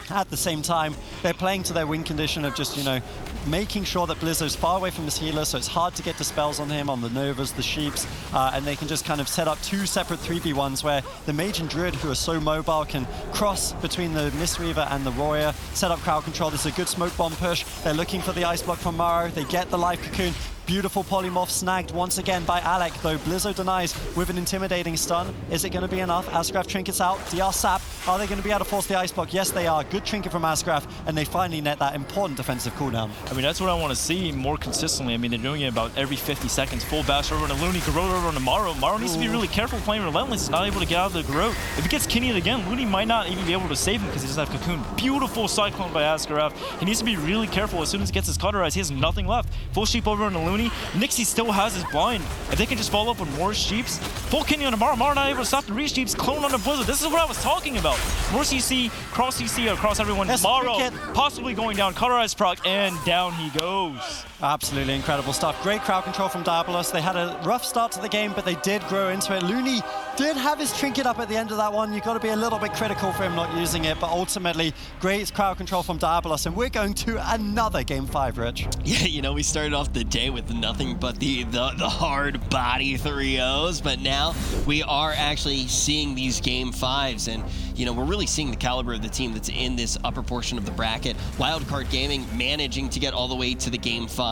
at the same time, they're playing to their win condition of just, you know, making sure that Blizzo's far away from his healer, so it's hard to get dispels on him, on the Novas, the Sheeps, and they can just kind of set up two separate 3v1s where the Mage and Druid, who are so mobile, can cross between the Mistweaver and the Warrior, set up crowd control. This is a good smoke bomb push. They're looking for the Ice Block from Maro. They get the Life Cocoon. Beautiful Polymorph snagged once again by Alec, though Blizzo denies with an intimidating stun. Is it going to be enough? Asgraf trinkets out. DR Sap. Are they going to be able to force the Ice Block? Yes, they are. Good trinket from Asgraf, and they finally net that important defensive cooldown. I mean, that's what I want to see more consistently. I mean, they're doing it about every 50 seconds. Full bash over to Looney, Garrote over to Maro. Maro needs to be really careful playing Relentless. He's not able to get out of the Garrote. If he gets Kinneyed again, Looney might not even be able to save him because he doesn't have Cocoon. Beautiful Cyclone by Asgraf. He needs to be really careful. As soon as he gets his cauterized, he has nothing left. Full Sheep over to Looney. Nixie still has his blind. If they can just follow up with more Sheeps, full Kenny on Maro. Maro not able to stop the re-Sheeps, clone on the Blizzard. This is what I was talking about. More CC, cross CC across everyone. Yes, Maro possibly going down, cauterized proc, and down he goes. Absolutely incredible stuff. Great crowd control from Diabolus. They had a rough start to the game, but they did grow into it. Looney did have his trinket up at the end of that one. You've got to be a little bit critical for him not using it, but ultimately, great crowd control from Diabolus, and we're going to another Game 5, Rich. Yeah, you know, we started off the day with nothing but the hard body 3-0s, but now we are actually seeing these Game 5s, and, you know, we're really seeing the caliber of the team that's in this upper portion of the bracket. Wildcard Gaming managing to get all the way to the Game 5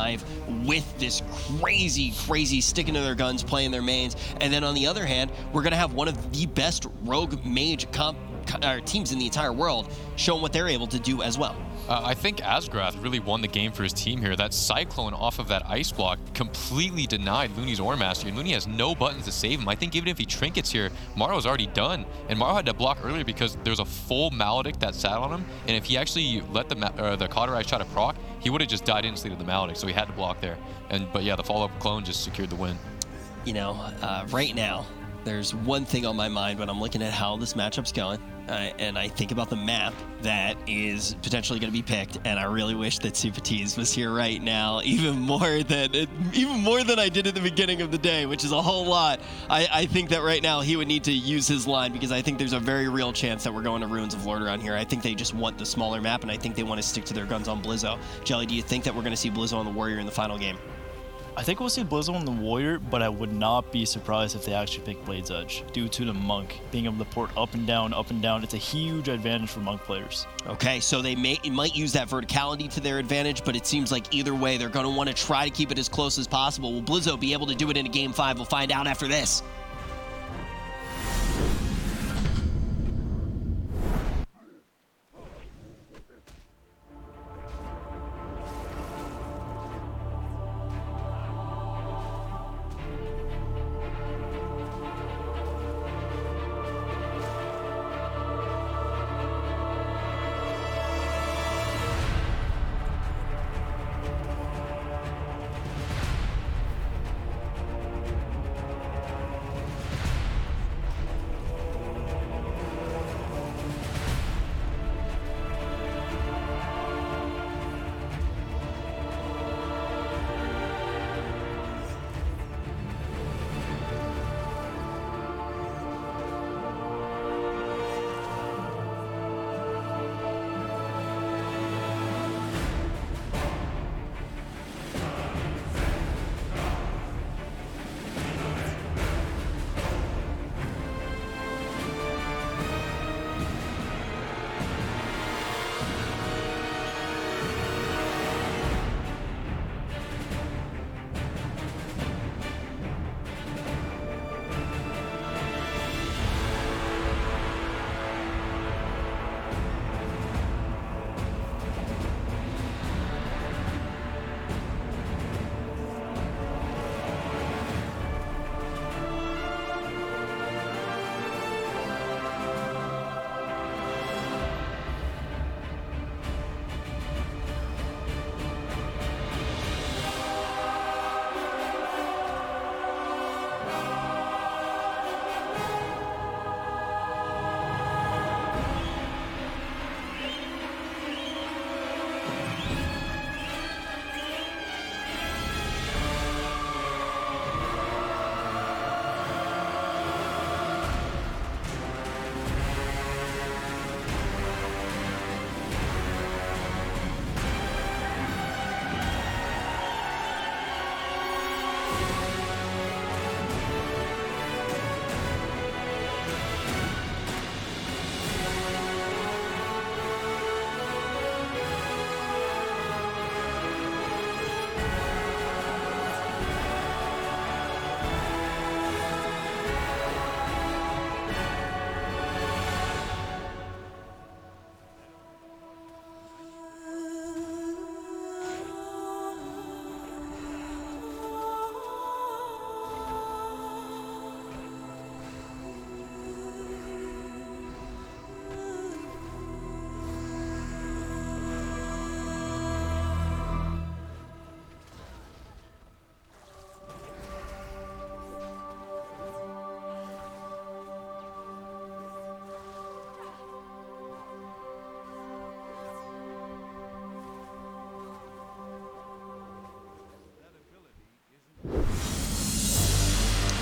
with this crazy sticking to their guns, playing their mains. And then on the other hand, we're going to have one of the best rogue mage teams in the entire world showing what they're able to do as well. I think Asgrath really won the game for his team here. That Cyclone off of that Ice Block completely denied Looney's Ore Master, and Looney has no buttons to save him. I think even if he trinkets here, Maro's already done. And Maro had to block earlier because there's a full Maledict that sat on him, and if he actually let the Cauterize shot at proc, he would have just died instantly to the Maledict, so he had to block there. But yeah, the follow-up clone just secured the win. You know, right now, there's one thing on my mind when I'm looking at how this matchup's going, and I think about the map that is potentially going to be picked, and I really wish that Supatiz was here right now, even more than I did at the beginning of the day, which is a whole lot. I think that right now he would need to use his line, because I think there's a very real chance that we're going to Ruins of Lordaeron here. I think they just want the smaller map, and I think they want to stick to their guns on Blizzo. Jelly, do you think that we're going to see Blizzo on the Warrior in the final game? I think we'll see Blizzo on the Warrior, but I would not be surprised if they actually pick Blade's Edge, due to the Monk being able to port up and down, up and down. It's a huge advantage for Monk players. Okay, so they might use that verticality to their advantage, but it seems like either way, they're going to want to try to keep it as close as possible. Will Blizzo be able to do it in a Game 5? We'll find out after this.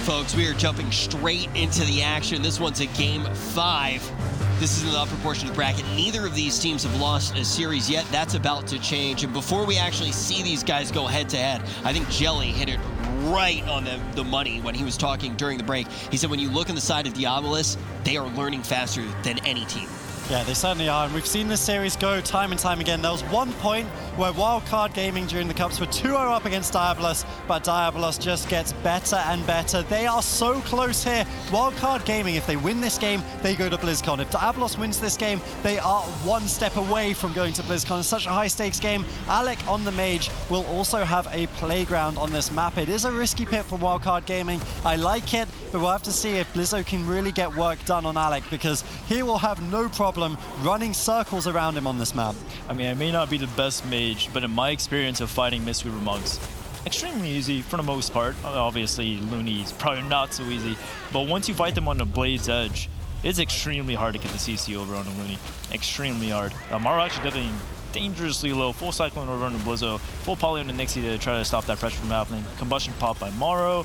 Folks, we are jumping straight into the action. This one's a Game 5. This is in the upper portion of the bracket. Neither of these teams have lost a series yet. That's about to change. And before we actually see these guys go head-to-head, I think Jelly hit it right on the money when he was talking during the break. He said when you look on the side of Diabolus, they are learning faster than any team. Yeah, they certainly are, and we've seen this series go time and time again. There was one point where Wildcard Gaming during the Cups were 2-0 up against Diabolos, but Diabolos just gets better and better. They are so close here. Wildcard Gaming, if they win this game, they go to BlizzCon. If Diabolos wins this game, they are one step away from going to BlizzCon. It's such a high-stakes game. Alec on the Mage will also have a playground on this map. It is a risky pick for Wildcard Gaming. I like it, but we'll have to see if Blizzo can really get work done on Alec, because he will have no problem running circles around him on this map. I mean, I may not be the best mage, but in my experience of fighting Mistweaver monks, extremely easy for the most part. Obviously, Looney's probably not so easy, but once you fight them on the Blade's Edge, it's extremely hard to get the CC over on the Looney. Extremely hard. Maro actually getting dangerously low. Full Cyclone over on the Blizzo. Full Poly on the Nixie to try to stop that pressure from happening. Combustion pop by Maro.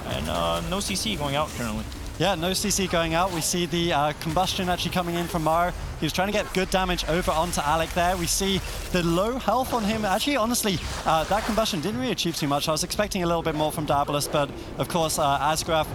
And no CC going out currently. Yeah, no CC going out. We see the combustion actually coming in from Maro. He was trying to get good damage over onto Alec there. We see the low health on him. Actually, honestly, that combustion didn't really achieve too much. I was expecting a little bit more from Diabolos, but of course, Asgraf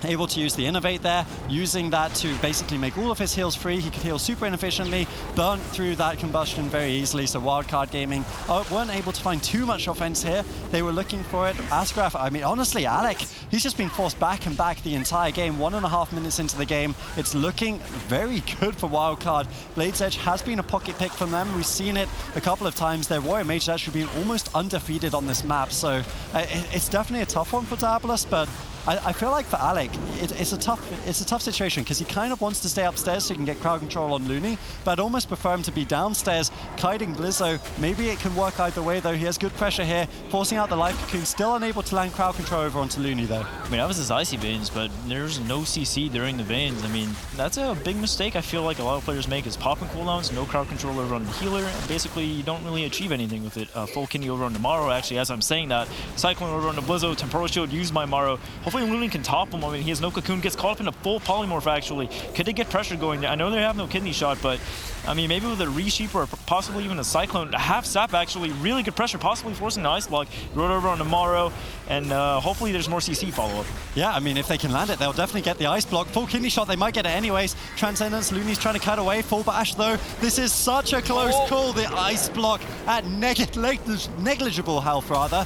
able to use the Innovate there, using that to basically make all of his heals free. He could heal super inefficiently, burn through that combustion very easily, so Wildcard Gaming weren't able to find too much offense here. They were looking for it. Asgraf, I mean, honestly, Alec, he's just been forced back and back the entire game. 1.5 minutes into the game. It's looking very good for Wildcard. Blade's Edge has been a pocket pick from them. We've seen it a couple of times. Their Warrior Mage has actually been almost undefeated on this map, so it's definitely a tough one for Diabolos, but I feel like for Alec, it's a tough situation, because he kind of wants to stay upstairs so he can get crowd control on Looney, but I'd almost prefer him to be downstairs, kiting Blizzo. Maybe it can work either way, though. He has good pressure here, forcing out the Life Cocoon, still unable to land crowd control over onto Looney, though. I mean, that was his Icy Veins, but there's no CC during the Veins. I mean, that's a big mistake I feel like a lot of players make, is popping cooldowns, no crowd control over on the healer, and basically you don't really achieve anything with it. Full kidney over on the Maro, actually, as I'm saying that. Cyclone over on the Blizzo, Temporal Shield used by Maro. Hopefully Looney can top him. I mean, he has no Cocoon, gets caught up in a full polymorph, actually. Could they get pressure going there? I know they have no kidney shot, but I mean, maybe with a Resheep or possibly even a Cyclone, half Sap actually, really good pressure, possibly forcing the Ice Block, rode over on the Maro, and hopefully there's more CC follow-up. Yeah, I mean, if they can land it, they'll definitely get the Ice Block. Full kidney shot, they might get it anyways. Transcendence, Looney's trying to cut away. Full bash, though. This is such a close call. The Ice Block at negligible health, rather.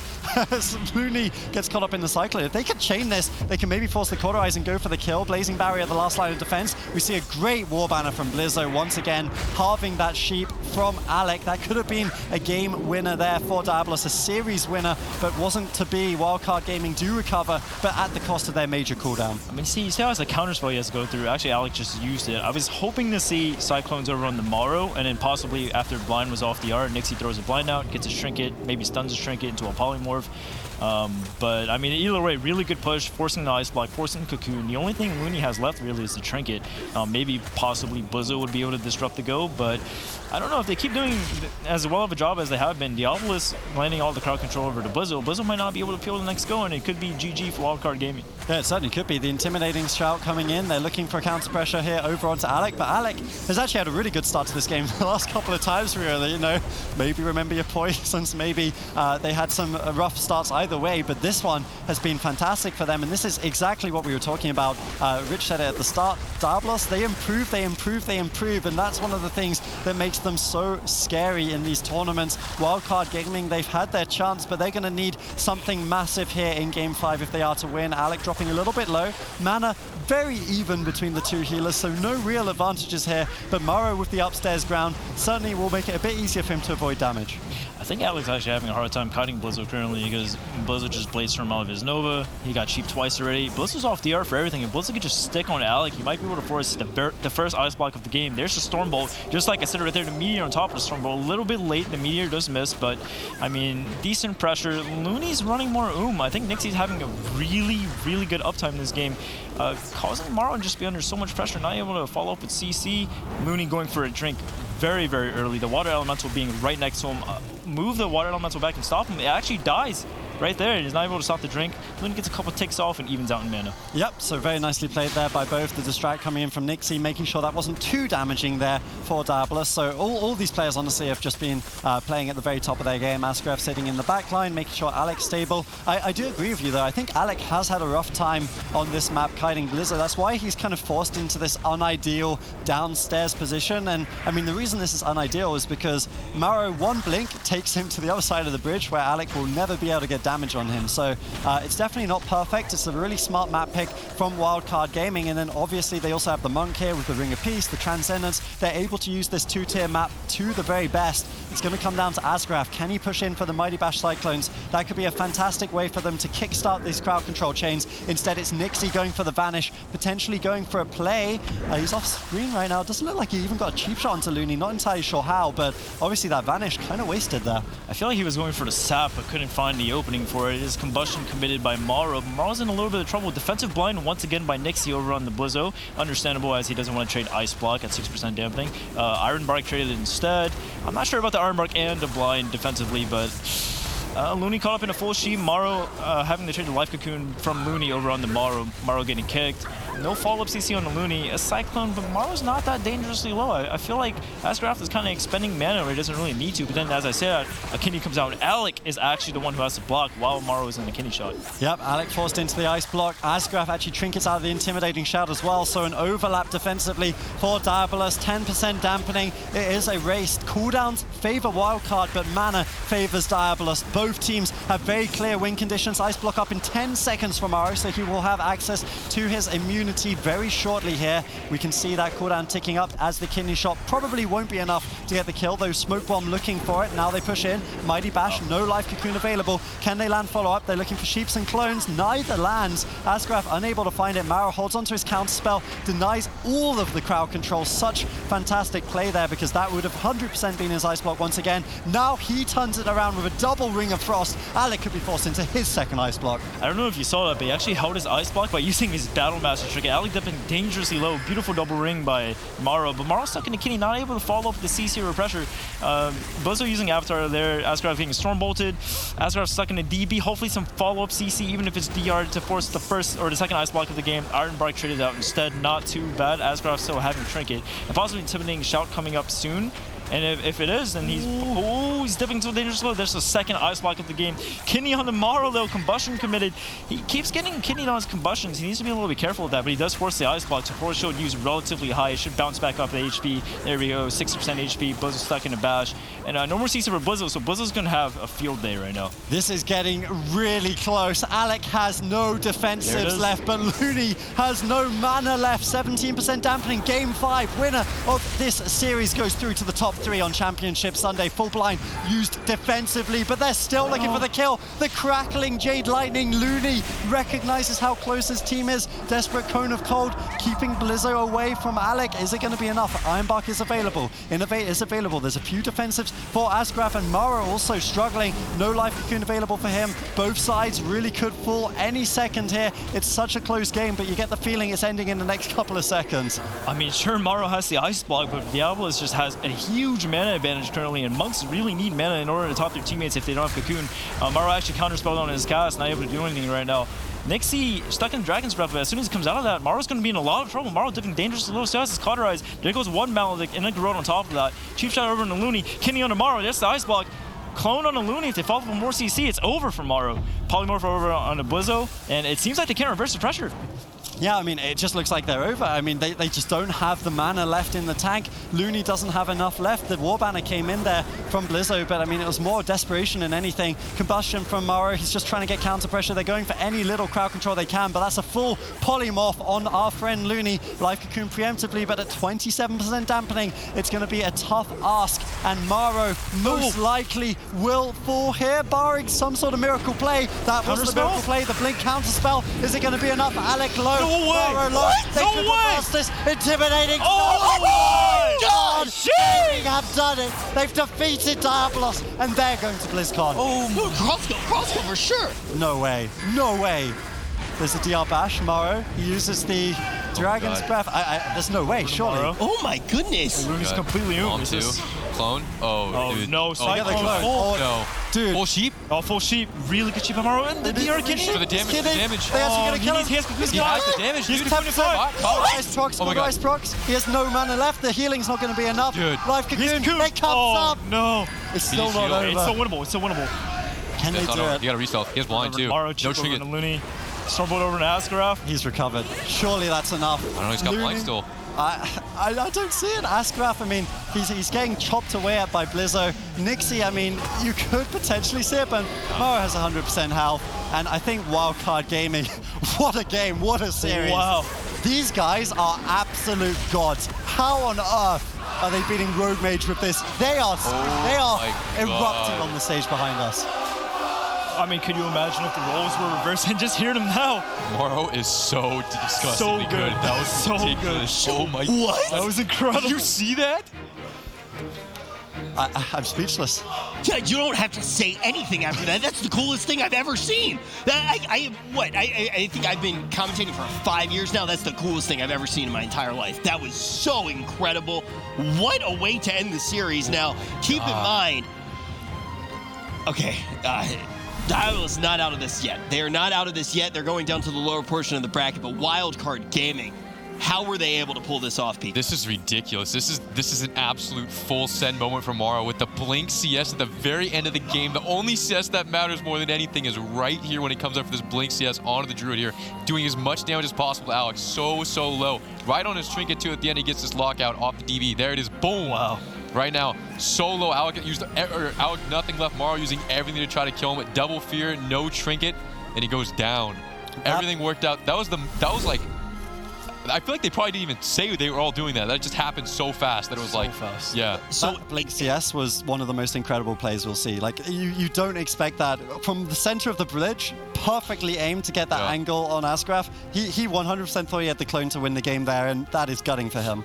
Looney gets caught up in the Cyclone. If they can chain this, they can maybe force the Cauterize and go for the kill. Blazing Barrier at the last line of defense. We see a great War Banner from Blizzo once again, halving that sheep from Alec. That could have been a game winner there for Diabolos, a series winner, but wasn't to be. Wildcard Gaming do recover, but at the cost of their major cooldown. I mean, see how it's a counter spell he has to go through. Actually, Alec just used it. I was hoping to see Cyclones over on the Maro, and then possibly after Blind was off the R, Nixie throws a Blind out, gets a Trinket, maybe stuns a Trinket into a Polymorph. But I mean, either way, really good push, forcing the Ice Block, forcing the Cocoon. The only thing Looney has left really is the Trinket. Maybe possibly Blizzo would be able to disrupt the go, but I don't know if they keep doing as well of a job as they have been. Diabolos landing all the crowd control over to Blizzo. Blizzo might not be able to peel the next go, and it could be GG for Wildcard Gaming. Yeah, it certainly could be. The intimidating shout coming in. They're looking for counter pressure here over onto Alec, but Alec has actually had a really good start to this game. The last couple of times, really, you know, maybe remember your poisons, maybe they had some rough starts either way, but this one has been fantastic for them, and this is exactly what we were talking about. Rich said it at the start. Diabolos, they improve, they improve, they improve, and that's one of the things that makes them so scary in these tournaments. Wildcard Gaming, they've had their chance, but they're going to need something massive here in Game 5 if they are to win. Alec dropping a little bit low. Mana very even between the two healers, so no real advantages here, but Maro with the upstairs ground certainly will make it a bit easier for him to avoid damage. I think Alec's actually having a hard time kiting Blizzo currently, because Blizzo just blades from out of his Nova. He got cheap twice already. Blizzo's off DR for everything, and Blizzo could just stick on Alec. He might be able to force the first Ice Block of the game. There's the Storm Bolt. Just like I said right there, the Meteor on top of the Storm Bolt. A little bit late, the Meteor does miss, but I mean, decent pressure. Looney's running more I think Nixie's having a really, really good uptime in this game, causing Maro to just be under so much pressure, not able to follow up with CC. Looney going for a drink very, very early. The Water Elemental being right next to him. Move the Water Elemental back and stop him. It actually dies. right there. He's not able to stop the drink. Looney gets a couple ticks off and evens out in mana. Yep, so very nicely played there by both. The distract coming in from Nixie, making sure that wasn't too damaging there for Diabolus. So all these players, honestly, have just been playing at the very top of their game. Asgraf sitting in the back line, making sure Alec's stable. I do agree with you, though. I think Alec has had a rough time on this map kiting Blizzard. That's why he's kind of forced into this unideal downstairs position. And, I mean, the reason this is unideal is because Maro, one blink, takes him to the other side of the bridge where Alec will never be able to get damage on him. So it's definitely not perfect. It's a really smart map pick from Wildcard Gaming. And then, obviously, they also have the Monk here with the Ring of Peace, the Transcendence. They're able to use this two-tier map to the very best. It's going to come down to Asgraf. Can he push in for the Mighty Bash Cyclones? That could be a fantastic way for them to kickstart these crowd control chains. Instead, it's Nixie going for the Vanish, potentially going for a play. He's off screen right now. Doesn't look like he even got a cheap shot onto Looney. Not entirely sure how, but obviously that Vanish kind of wasted there. I feel like he was going for the sap, but couldn't find the opening for it. His combustion committed by Maro. Maro's in a little bit of trouble. Defensive blind once again by Nixie over on the Blizzo. Understandable, as he doesn't want to trade Ice Block at 6% dampening. Iron Bark traded instead. I'm not sure about the Iron Bark and the blind defensively, but Looney caught up in a full sheep. Maro having to trade the Life Cocoon from Looney over on the Maro. Maro getting kicked. No follow-up CC on the Looney. A Cyclone, but Maro's not that dangerously low. I feel like Asgraf is kind of expending mana where he doesn't really need to. But then, as I said, a kidney comes out. Alec is actually the one who has to block while Maro is in the kidney shot. Yep, Alec forced into the ice block. Asgraf actually trinkets out of the intimidating shout as well. So an overlap defensively for Diabolus. 10% dampening. It is a race. Cooldowns favor Wildcard, but mana favors Diabolus. Both teams have very clear win conditions. Ice block up in 10 seconds from Maro, so he will have access to his immunity very shortly here. We can see that cooldown ticking up as the kidney shot probably won't be enough to get the kill, though Smoke Bomb looking for it. Now they push in. Mighty Bash, no Life Cocoon available. Can they land follow-up? They're looking for Sheeps and Clones. Neither lands. Asgraf unable to find it. Maro holds onto his counter spell, denies all of the crowd control. Such fantastic play there, because that would have 100% been his ice block once again. Now he turns it around with a double Ring of Frost. Alec could be forced into his second ice block. I don't know if you saw that, but he actually held his ice block by using his Battle Master trick. Alec dipping dangerously low. Beautiful double ring by Maro, but Maro stuck in the kidney, not able to follow up with the CC or pressure. Blizzo using Avatar there. Asgraf getting storm bolted. Asgraf stuck in a DB. Hopefully some follow-up CC, even if it's DR to force the first or the second ice block of the game. Iron Bark traded out instead. Not too bad. Asgraf still having Trinket. And possibly intimidating shout coming up soon. And if it is, then he's dipping to a dangerous low. There's the second ice block of the game. Kidney on the Maro, though, combustion committed. He keeps getting kidneyed on his combustions. He needs to be a little bit careful with that, but he does force the ice block. So force shield used relatively high. It should bounce back up the HP. There we go, 60% HP. Blizzo stuck in a bash. And no more CC for Blizzo, so Blizzo's going to have a field day right now. This is getting really close. Alec has no defensives left, but Looney has no mana left. 17% dampening. Game 5. Winner of this series goes through to the top 3 on Championship Sunday. Full blind used defensively, but they're still looking for the kill. The crackling Jade Lightning. Looney recognizes how close his team is. Desperate Cone of Cold, keeping Blizzo away from Alec. Is it going to be enough? Ironbark is available. Innovate is available. There's a few defensives for Asgraf, and Maro also struggling. No Life Cocoon available for him. Both sides really could fall any second here. It's such a close game, but you get the feeling it's ending in the next couple of seconds. I mean, sure, Maro has the ice block, but Diabolus just has a huge mana advantage currently, and Monks really need mana in order to top their teammates if they don't have Cocoon. Maro actually counterspelled on his cast, not able to do anything right now. Nixie stuck in Dragon's Breath, but as soon as he comes out of that, Maro's going to be in a lot of trouble. Maro dipping dangerously low, so has his cauterized. There goes one Maledict and a Garrote on top of that. Cheap shot over on the Looney. Kidney on the Maro, there's the ice block. Clone on the Looney. If they follow up with more CC, it's over for Maro. Polymorph over on the Blizzo, and it seems like they can't reverse the pressure. Yeah, I mean, it just looks like they're over. I mean, they just don't have the mana left in the tank. Looney doesn't have enough left. The War Banner came in there from Blizzo, but I mean, it was more desperation than anything. Combustion from Maro. He's just trying to get counter pressure. They're going for any little crowd control they can, but that's a full polymorph on our friend Looney. Life Cocoon preemptively, but at 27% dampening, it's going to be a tough ask, and Maro most likely will fall here, barring some sort of miracle play. That was the miracle play. The blink counter spell. Is it going to be enough? Alec low. No way! Maro low. They could reverse this. Intimidating. Oh my God! They have done it. They've defeated Diabolus, and they're going to BlizzCon. Oh, crossbow for sure. No way. No way. There's a DR bash. Morrow, he uses the Dragon's Breath. There's no way, surely. Morrow. Oh my goodness! Luna's completely On open. two. Clone. Oh, dude. No, Get the clone. full. No. Dude. Full sheep. Oh, full sheep. Really good sheep from Morrow. And the DR kidney. For the damage. For the damage. They actually gonna kill him. He has the damage, He's dude. 25. Ice procs, Oh my good God. ice procs. He has no mana left. The healing's not going to be enough. Dude. Life Cocoon, they comes up. No. It's still shield. not It's over. so winnable. It's so winnable. Can they That's do not it? You gotta reself. He has blind too. Morrow, No chip over trinket. to Looney. Stormbolt over to Askaraf. He's recovered. Surely that's enough. I don't know, he's got blind still. I don't see it. Askaraf, I mean, he's getting chopped away at by Blizzo. Nixie, I mean, you could potentially see it, but Morrow has 100% health. And I think Wildcard Gaming, what a game, what a series. Wow. These guys are absolute gods. How on earth are they beating Rogue Mage with this? They are my erupting God. on the stage behind us. I mean, could you imagine if the roles were reversed and just hear them now? Morrow is so disgustingly So good. That was So ridiculous. good. Oh my. What? That was incredible. Did you see that? I'm speechless. Yeah, you don't have to say anything after that. That's the coolest thing I've ever seen. I think I've been commentating for 5 years now. That's the coolest thing I've ever seen in my entire life. That was so incredible. What a way to end the series. Now, keep in mind, okay, Dial is not out of this yet. They are not out of this yet. They're going down to the lower portion of the bracket, but Wildcard Gaming, how were they able to pull this off, Pete? This is ridiculous. This is an absolute full send moment for Morrow with the blink CS at the very end of the game. The only CS that matters more than anything is right here when it comes up for this blink CS onto the Druid here, doing as much damage as possible to Alex. So low. Right on his trinket too at the end, he gets this lockout off the DB. There it is. Boom. Wow. Right now, so low. Alec nothing left. Morrow using everything to try to kill him. Double fear, no trinket, and he goes down. Everything worked out. That was like, I feel like they probably didn't even say they were all doing that. That just happened so fast that it was like, fast. yeah. So Blink CS was one of the most incredible plays we'll see. Like you don't expect that from the center of the bridge, perfectly aimed to get that angle on Askaraf. He 100% thought he had the clone to win the game there, and that is gutting for him.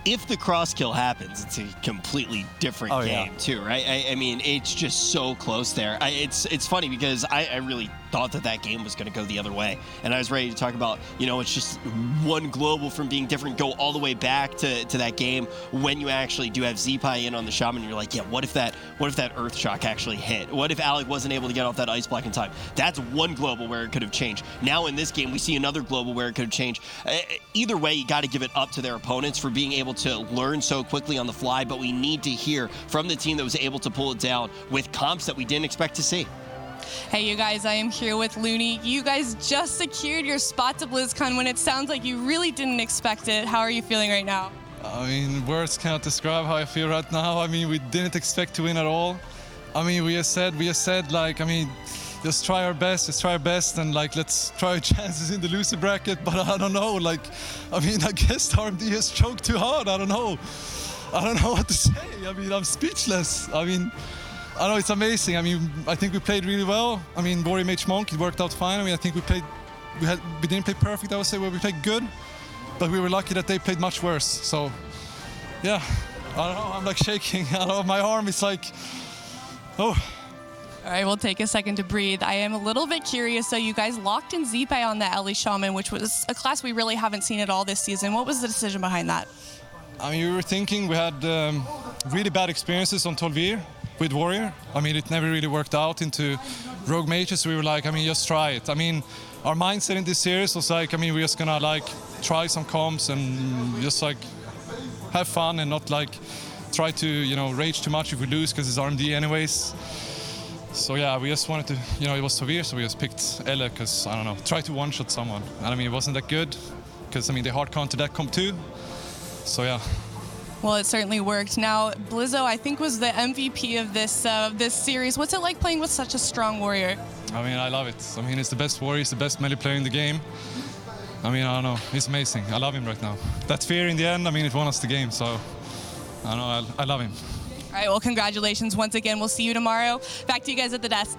If the cross kill happens, it's a completely different game too, right? I mean, it's just so close there. It's funny because I really thought that game was going to go the other way, and I was ready to talk about, it's just one global from being different, go all the way back to that game when you actually do have Zeepai in on the Shaman. You're like, yeah, what if that Earth Shock actually hit? What if Alec wasn't able to get off that Ice Block in time? That's one global where it could have changed. Now in this game, we see another global where it could have changed. Either way, you got to give it up to their opponents for being able to learn so quickly on the fly, but we need to hear from the team that was able to pull it down with comps that we didn't expect to see. Hey, you guys, I am here with Looney. You guys just secured your spot to BlizzCon when it sounds like you really didn't expect it. How are you feeling right now? I mean, words cannot describe how I feel right now. I mean, we didn't expect to win at all. I mean, we just said, like, I mean, just try our best, and like, let's try our chances in the loser bracket. But I don't know, like, I mean, I guess RMD has choked too hard. I don't know what to say. I mean, I'm speechless. I mean, I know it's amazing. I mean, I think we played really well. I mean, Warrior Mage Monk, it worked out fine. I mean, I think we didn't play perfect, I would say, we played good, but we were lucky that they played much worse. So, yeah, I don't know, I'm like shaking. I don't know, my arm is like, oh. All right, we'll take a second to breathe. I am a little bit curious. So you guys locked in Zeepai on the Ellie Shaman, which was a class we really haven't seen at all this season. What was the decision behind that? I mean, we were thinking we had really bad experiences on Tolvir with Warrior. I mean, it never really worked out into Rogue Mages. We were like, I mean, just try it. I mean, our mindset in this series was like, I mean, we're just gonna like try some comps and just like have fun and not like try to, rage too much if we lose because it's RMD anyways. So yeah, we just wanted to, it was Tolvir, so we just picked Elle because, I don't know, try to one-shot someone. And I mean, it wasn't that good because, I mean, they hard countered that comp too. So yeah. Well, it certainly worked. Now, Blizzo, I think, was the MVP of this series. What's it like playing with such a strong warrior? I mean, I love it. I mean, it's the best warrior, it's the best melee player in the game. I mean, I don't know, he's amazing. I love him right now. That fear in the end, I mean, it won us the game, so I don't know, I love him. All right, well, congratulations once again. We'll see you tomorrow. Back to you guys at the desk.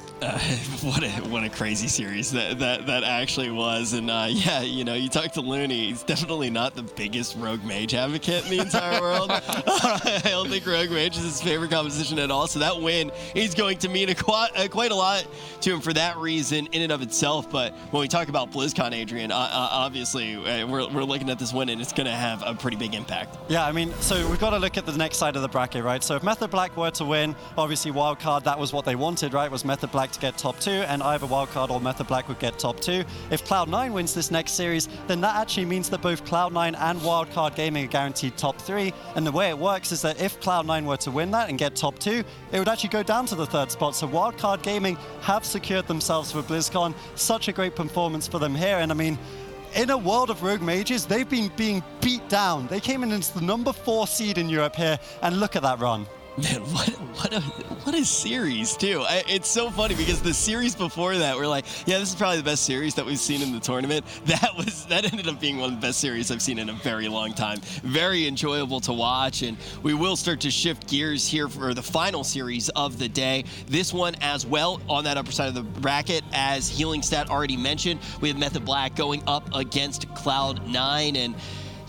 What a crazy series that actually was. And yeah, you know, you talk to Looney, he's definitely not the biggest Rogue Mage advocate in the entire world. I don't think Rogue Mage is his favorite composition at all. So that win is going to mean quite a lot to him for that reason in and of itself. But when we talk about BlizzCon, Adrian, obviously we're looking at this win and it's going to have a pretty big impact. Yeah, I mean, so we've got to look at the next side of the bracket, right? So if Method Black were to win, obviously wildcard, that was what they wanted, right? Was Method Black to get top 2, and either wildcard or Method Black would get top 2. If Cloud9 wins this next series, then that actually means that both Cloud9 and Wildcard Gaming are guaranteed top 3. And the way it works is that if Cloud9 were to win that and get top 2, it would actually go down to the 3rd spot. So Wildcard Gaming have secured themselves for BlizzCon. Such a great performance for them here. And I mean, in a world of Rogue Mages, they've been being beat down. They came in as the number 4 seed in Europe here, and look at that run. Man, what a series, too. It's so funny because the series before that, we're like, yeah, this is probably the best series that we've seen in the tournament. That ended up being one of the best series I've seen in a very long time. Very enjoyable to watch, and we will start to shift gears here for the final series of the day. This one as well on that upper side of the bracket, as Healing Stat already mentioned. We have Method Black going up against Cloud9, and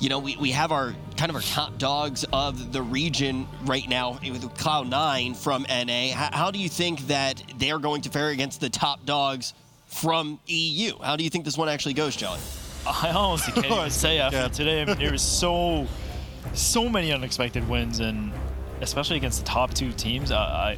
you know, we have our top dogs of the region right now with Cloud9 from NA. How do you think that they are going to fare against the top dogs from EU? How do you think this one actually goes, John? I honestly can't even say after today. I mean, there was so many unexpected wins, and especially against the top 2 teams, I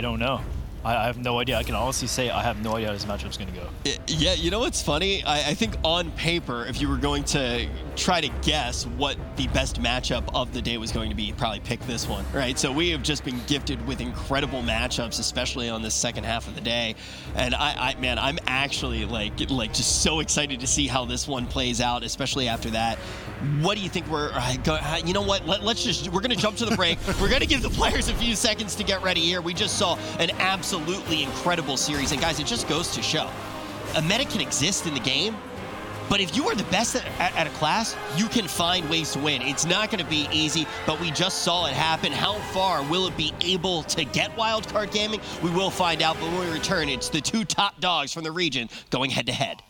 don't know. I have no idea. I can honestly say I have no idea how this matchup's going to go. Yeah, you know what's funny? I think on paper, if you were going to try to guess what the best matchup of the day was going to be, you'd probably pick this one, right? So we have just been gifted with incredible matchups, especially on this second half of the day. And man, I'm actually like just so excited to see how this one plays out, especially after that. What do you think you know what? We're going to jump to the break. We're going to give the players a few seconds to get ready here. We just saw an absolutely incredible series. And guys, it just goes to show a meta can exist in the game, but if you are the best at a class, you can find ways to win. It's not going to be easy, but we just saw it happen. How far will it be able to get Wildcard Gaming? We will find out, but when we return, it's the 2 top dogs from the region going head to head.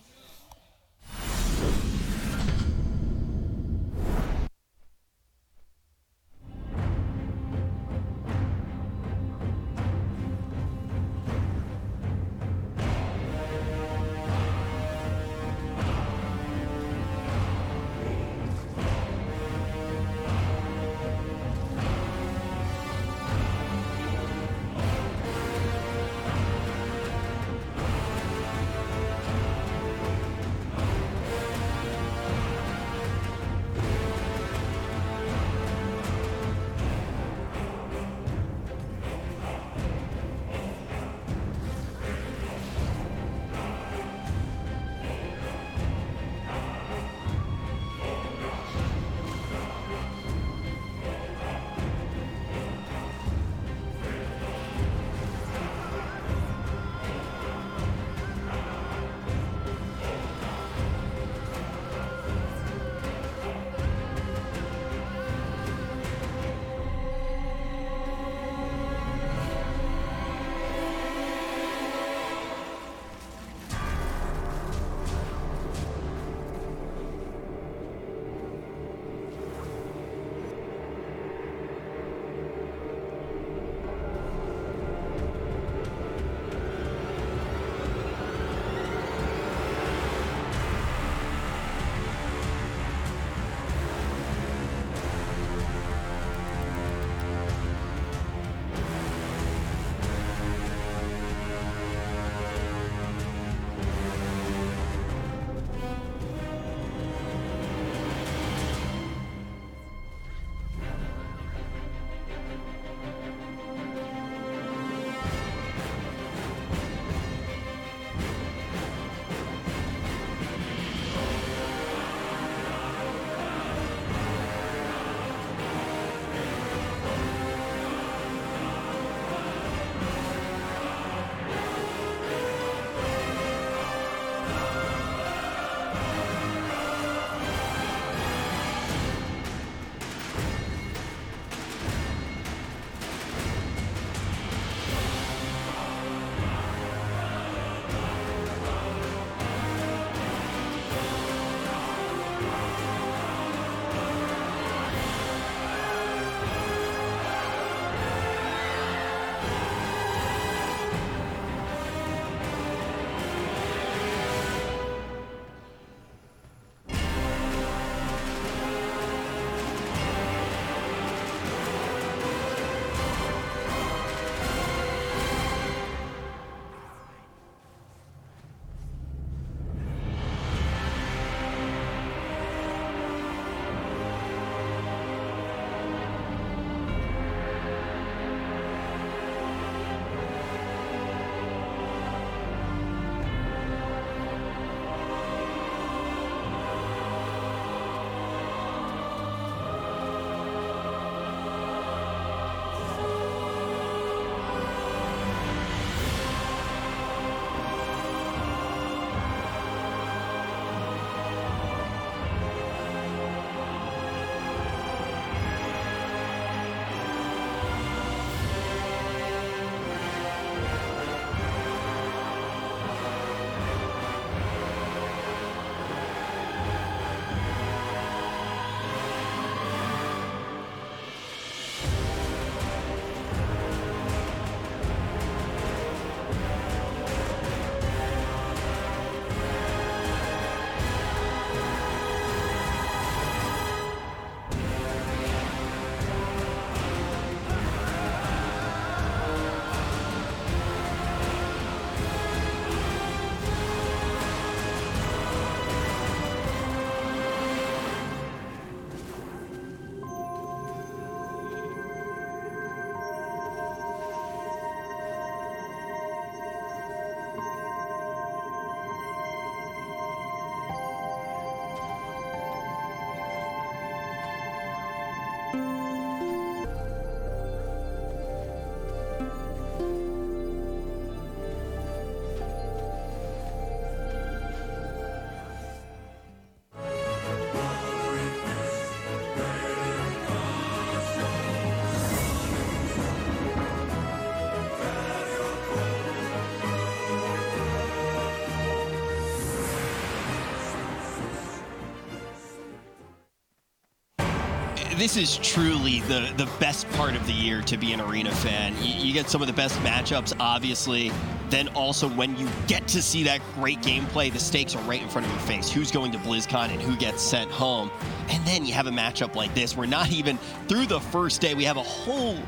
this is truly the best part of the year to be an arena fan. You get some of the best matchups, obviously. Then also when you get to see that great gameplay, the stakes are right in front of your face. Who's going to BlizzCon and who gets sent home? And then you have a matchup like this. We're not even through the first day. We have a whole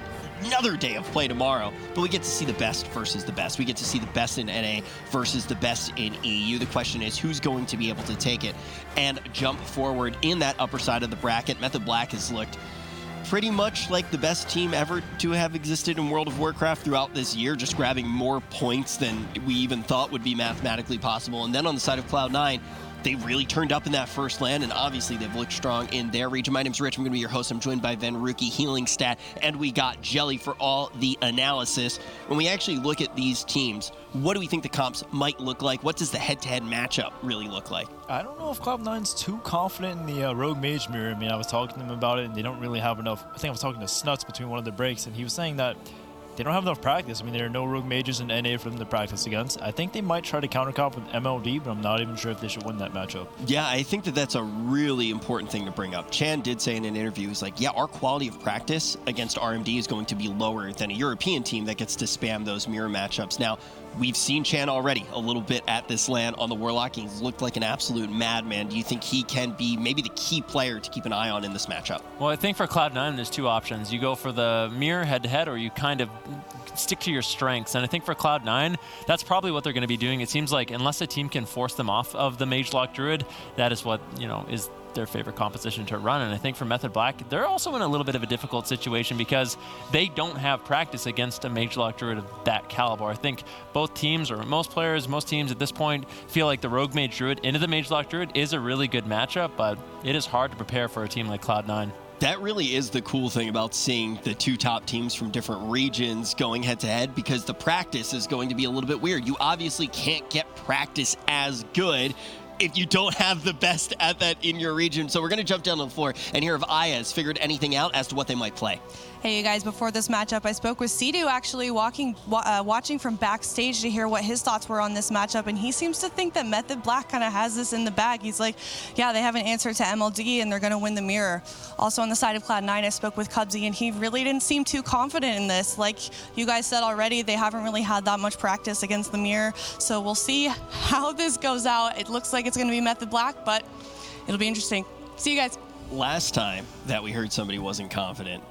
another day of play tomorrow, but we get to see the best versus the best. We get to see the best in NA versus the best in EU. The question is, who's going to be able to take it and jump forward in that upper side of the bracket? Method Black has looked pretty much like the best team ever to have existed in World of Warcraft throughout this year, just grabbing more points than we even thought would be mathematically possible. And then on the side of Cloud9, they really turned up in that first land, and obviously they've looked strong in their region. My name's Rich. I'm going to be your host. I'm joined by Venruki, Healing Stat, and we got Jelly for all the analysis. When we actually look at these teams, what do we think the comps might look like? What does the head-to-head matchup really look like? I don't know if Cloud9's too confident in the Rogue Mage mirror. I mean, I was talking to them about it, and they don't really have enough. I think I was talking to Snuts between one of the breaks, and he was saying that they don't have enough practice. I mean, there are no Rogue Mages in NA for them to practice against. I think they might try to countercomp with MLD, but I'm not even sure if they should win that matchup. Yeah, I think that that's a really important thing to bring up. Chan did say in an interview, he's like, yeah, our quality of practice against RMD is going to be lower than a European team that gets to spam those mirror matchups. Now, we've seen Chan already a little bit at this LAN on the Warlock. He's looked like an absolute madman. Do you think he can be maybe the key player to keep an eye on in this matchup? Well, I think for Cloud9, there's two options. You go for the mirror head-to-head, or you kind of stick to your strengths. And I think for Cloud9, that's probably what they're going to be doing. It seems like unless a team can force them off of the Mage Lock Druid, that is what, is their favorite composition to run. And I think for Method Black, they're also in a little bit of a difficult situation because they don't have practice against a Mage Lock Druid of that caliber. I think both teams, or most teams at this point, feel like the Rogue Mage Druid into the Mage Lock Druid is a really good matchup, but it is hard to prepare for a team like Cloud9. That really is the cool thing about seeing the two top teams from different regions going head-to-head, because the practice is going to be a little bit weird. You obviously can't get practice as good if you don't have the best at that in your region. So we're going to jump down to the floor and hear if Aya has figured anything out as to what they might play. Hey, you guys, before this matchup, I spoke with Sidu actually watching from backstage to hear what his thoughts were on this matchup, and he seems to think that Method Black kind of has this in the bag. He's like, yeah, they have an answer to MLD, and they're going to win the mirror. Also on the side of Cloud9, I spoke with Cubsy, and he really didn't seem too confident in this. Like you guys said already, they haven't really had that much practice against the mirror, so we'll see how this goes out. It looks like it's going to be Method Black, but it'll be interesting. See you guys. Last time that we heard somebody wasn't confident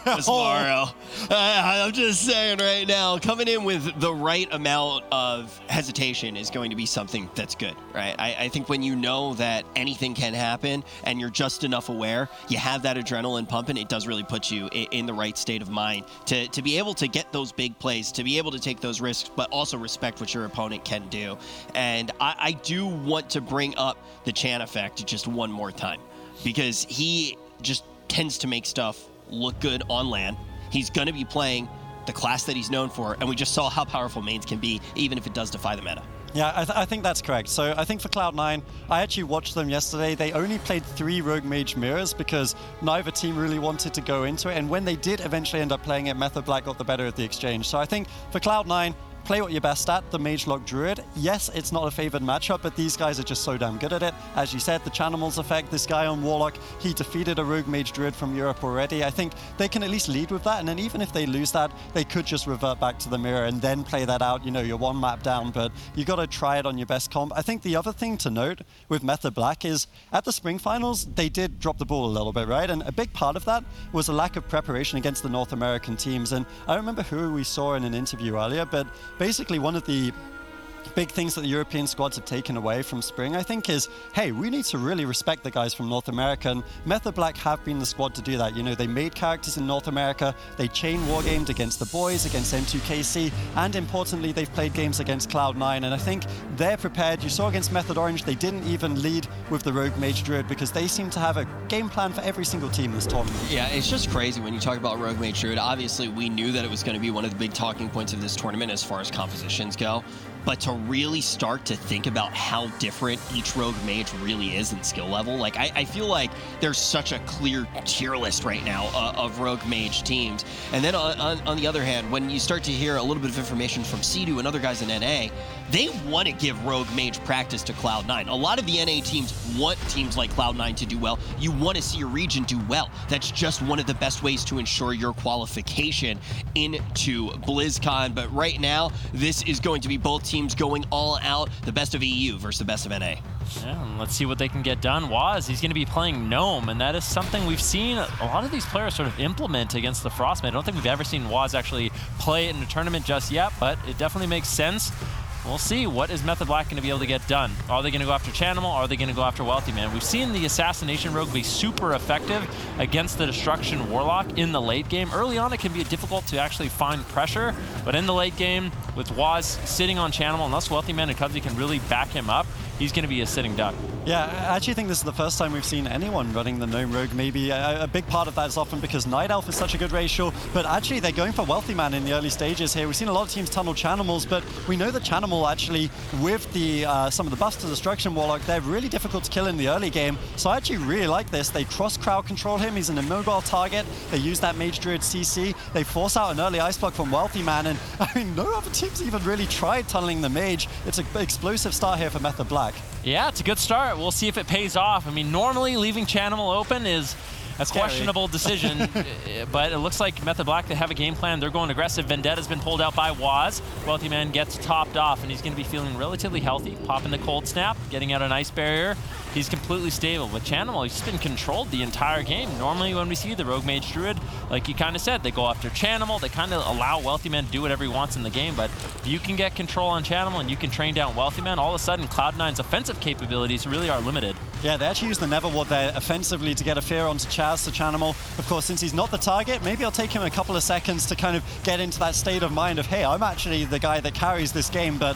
was Morrow. I'm just saying right now, coming in with the right amount of hesitation is going to be something that's good, right? I think when you know that anything can happen and you're just enough aware, you have that adrenaline pumping, it does really put you in the right state of mind to be able to get those big plays, to be able to take those risks, but also respect what your opponent can do. And I do want to bring up the Chan effect just one more time, because he just tends to make stuff look good on LAN. He's going to be playing the class that he's known for, and we just saw how powerful mains can be, even if it does defy the meta. Yeah, I think that's correct. So I think for Cloud9, I actually watched them yesterday. They only played 3 Rogue Mage mirrors because neither team really wanted to go into it. And when they did eventually end up playing it, Method Black got the better of the exchange. So I think for Cloud9, play what you're best at, the Mage Lock Druid. Yes, it's not a favored matchup, but these guys are just so damn good at it. As you said, the Chanimals effect, this guy on Warlock, he defeated a Rogue Mage Druid from Europe already. I think they can at least lead with that, and then even if they lose that, they could just revert back to the mirror and then play that out. You're one map down, but you got to try it on your best comp. I think the other thing to note with Method Black is at the Spring Finals, they did drop the ball a little bit, right? And a big part of that was a lack of preparation against the North American teams. And I remember who we saw in an interview earlier, but basically one of the big things that the European squads have taken away from Spring, I think, is, hey, we need to really respect the guys from North America, and Method Black have been the squad to do that. They made characters in North America, they chain wargamed against the boys, against M2KC, and importantly, they've played games against Cloud9, and I think they're prepared. You saw against Method Orange, they didn't even lead with the Rogue Mage Druid because they seem to have a game plan for every single team this tournament. Yeah, it's just crazy when you talk about Rogue Mage Druid. Obviously, we knew that it was going to be one of the big talking points of this tournament as far as compositions go. but to really start to think about how different each rogue mage really is in skill level. Like, I feel like there's such a clear tier list right now of rogue mage teams. And then on the other hand, when you start to hear a little bit of information from Sidu and other guys in NA, they want to give rogue mage practice to Cloud9. A lot of the NA teams want teams like Cloud9 to do well. You want to see your region do well. That's just one of the best ways to ensure your qualification into BlizzCon. But right now, this is going to be both teams going all out, the best of EU versus the best of NA. Yeah, and let's see what they can get done. Waz, he's going to be playing Gnome, and that is something we've seen a lot of these players sort of implement against the Frostman. I don't think we've ever seen Waz actually play it in a tournament just yet, but it definitely makes sense. We'll see. What is Method Black going to be able to get done? Are they going to go after Chanimal? Are they going to go after Wealthy Man? We've seen the Assassination Rogue be super effective against the Destruction Warlock in the late game. Early on, it can be difficult to actually find pressure, but in the late game, with Waz sitting on Chanimal, unless Wealthy Man and Cubsy can really back him up, he's going to be a sitting duck. Yeah, I actually think this is the first time we've seen anyone running the Gnome Rogue. Maybe a big part of that is often because Night Elf is such a good ratio, but actually they're going for Wealthy Man in the early stages here. We've seen a lot of teams tunnel Chanimals, but we know that Chanimal actually, with the some of the buffs to Destruction Warlock, they're really difficult to kill in the early game. So I actually really like this. They cross-crowd control him. He's an immobile target. They use that Mage Druid CC. They force out an early Ice Block from Wealthy Man, and I mean, no other teams even really tried tunneling the Mage. It's an explosive start here for Method Black. Yeah, it's a good start. We'll see if it pays off. I mean, normally leaving Chanimal open is a questionable decision, but it looks like Method Black, they have a game plan. They're going aggressive. Vendetta's been pulled out by Waz. Wealthy Man gets topped off, and he's going to be feeling relatively healthy. Popping the Cold Snap, getting out an Ice Barrier. He's completely stable. With Chanimal, he's just been controlled the entire game. Normally when we see the Rogue Mage Druid, like you kind of said, they go after Chanimal. They kind of allow Wealthy Man to do whatever he wants in the game, but if you can get control on Chanimal and you can train down Wealthy Man, all of a sudden Cloud9's offensive capabilities really are limited. Yeah, they actually use the Never Ward there offensively to get a fear onto Chaz to Chanimal. Of course, since he's not the target, maybe it'll take him a couple of seconds to kind of get into that state of mind of, hey, I'm actually the guy that carries this game, but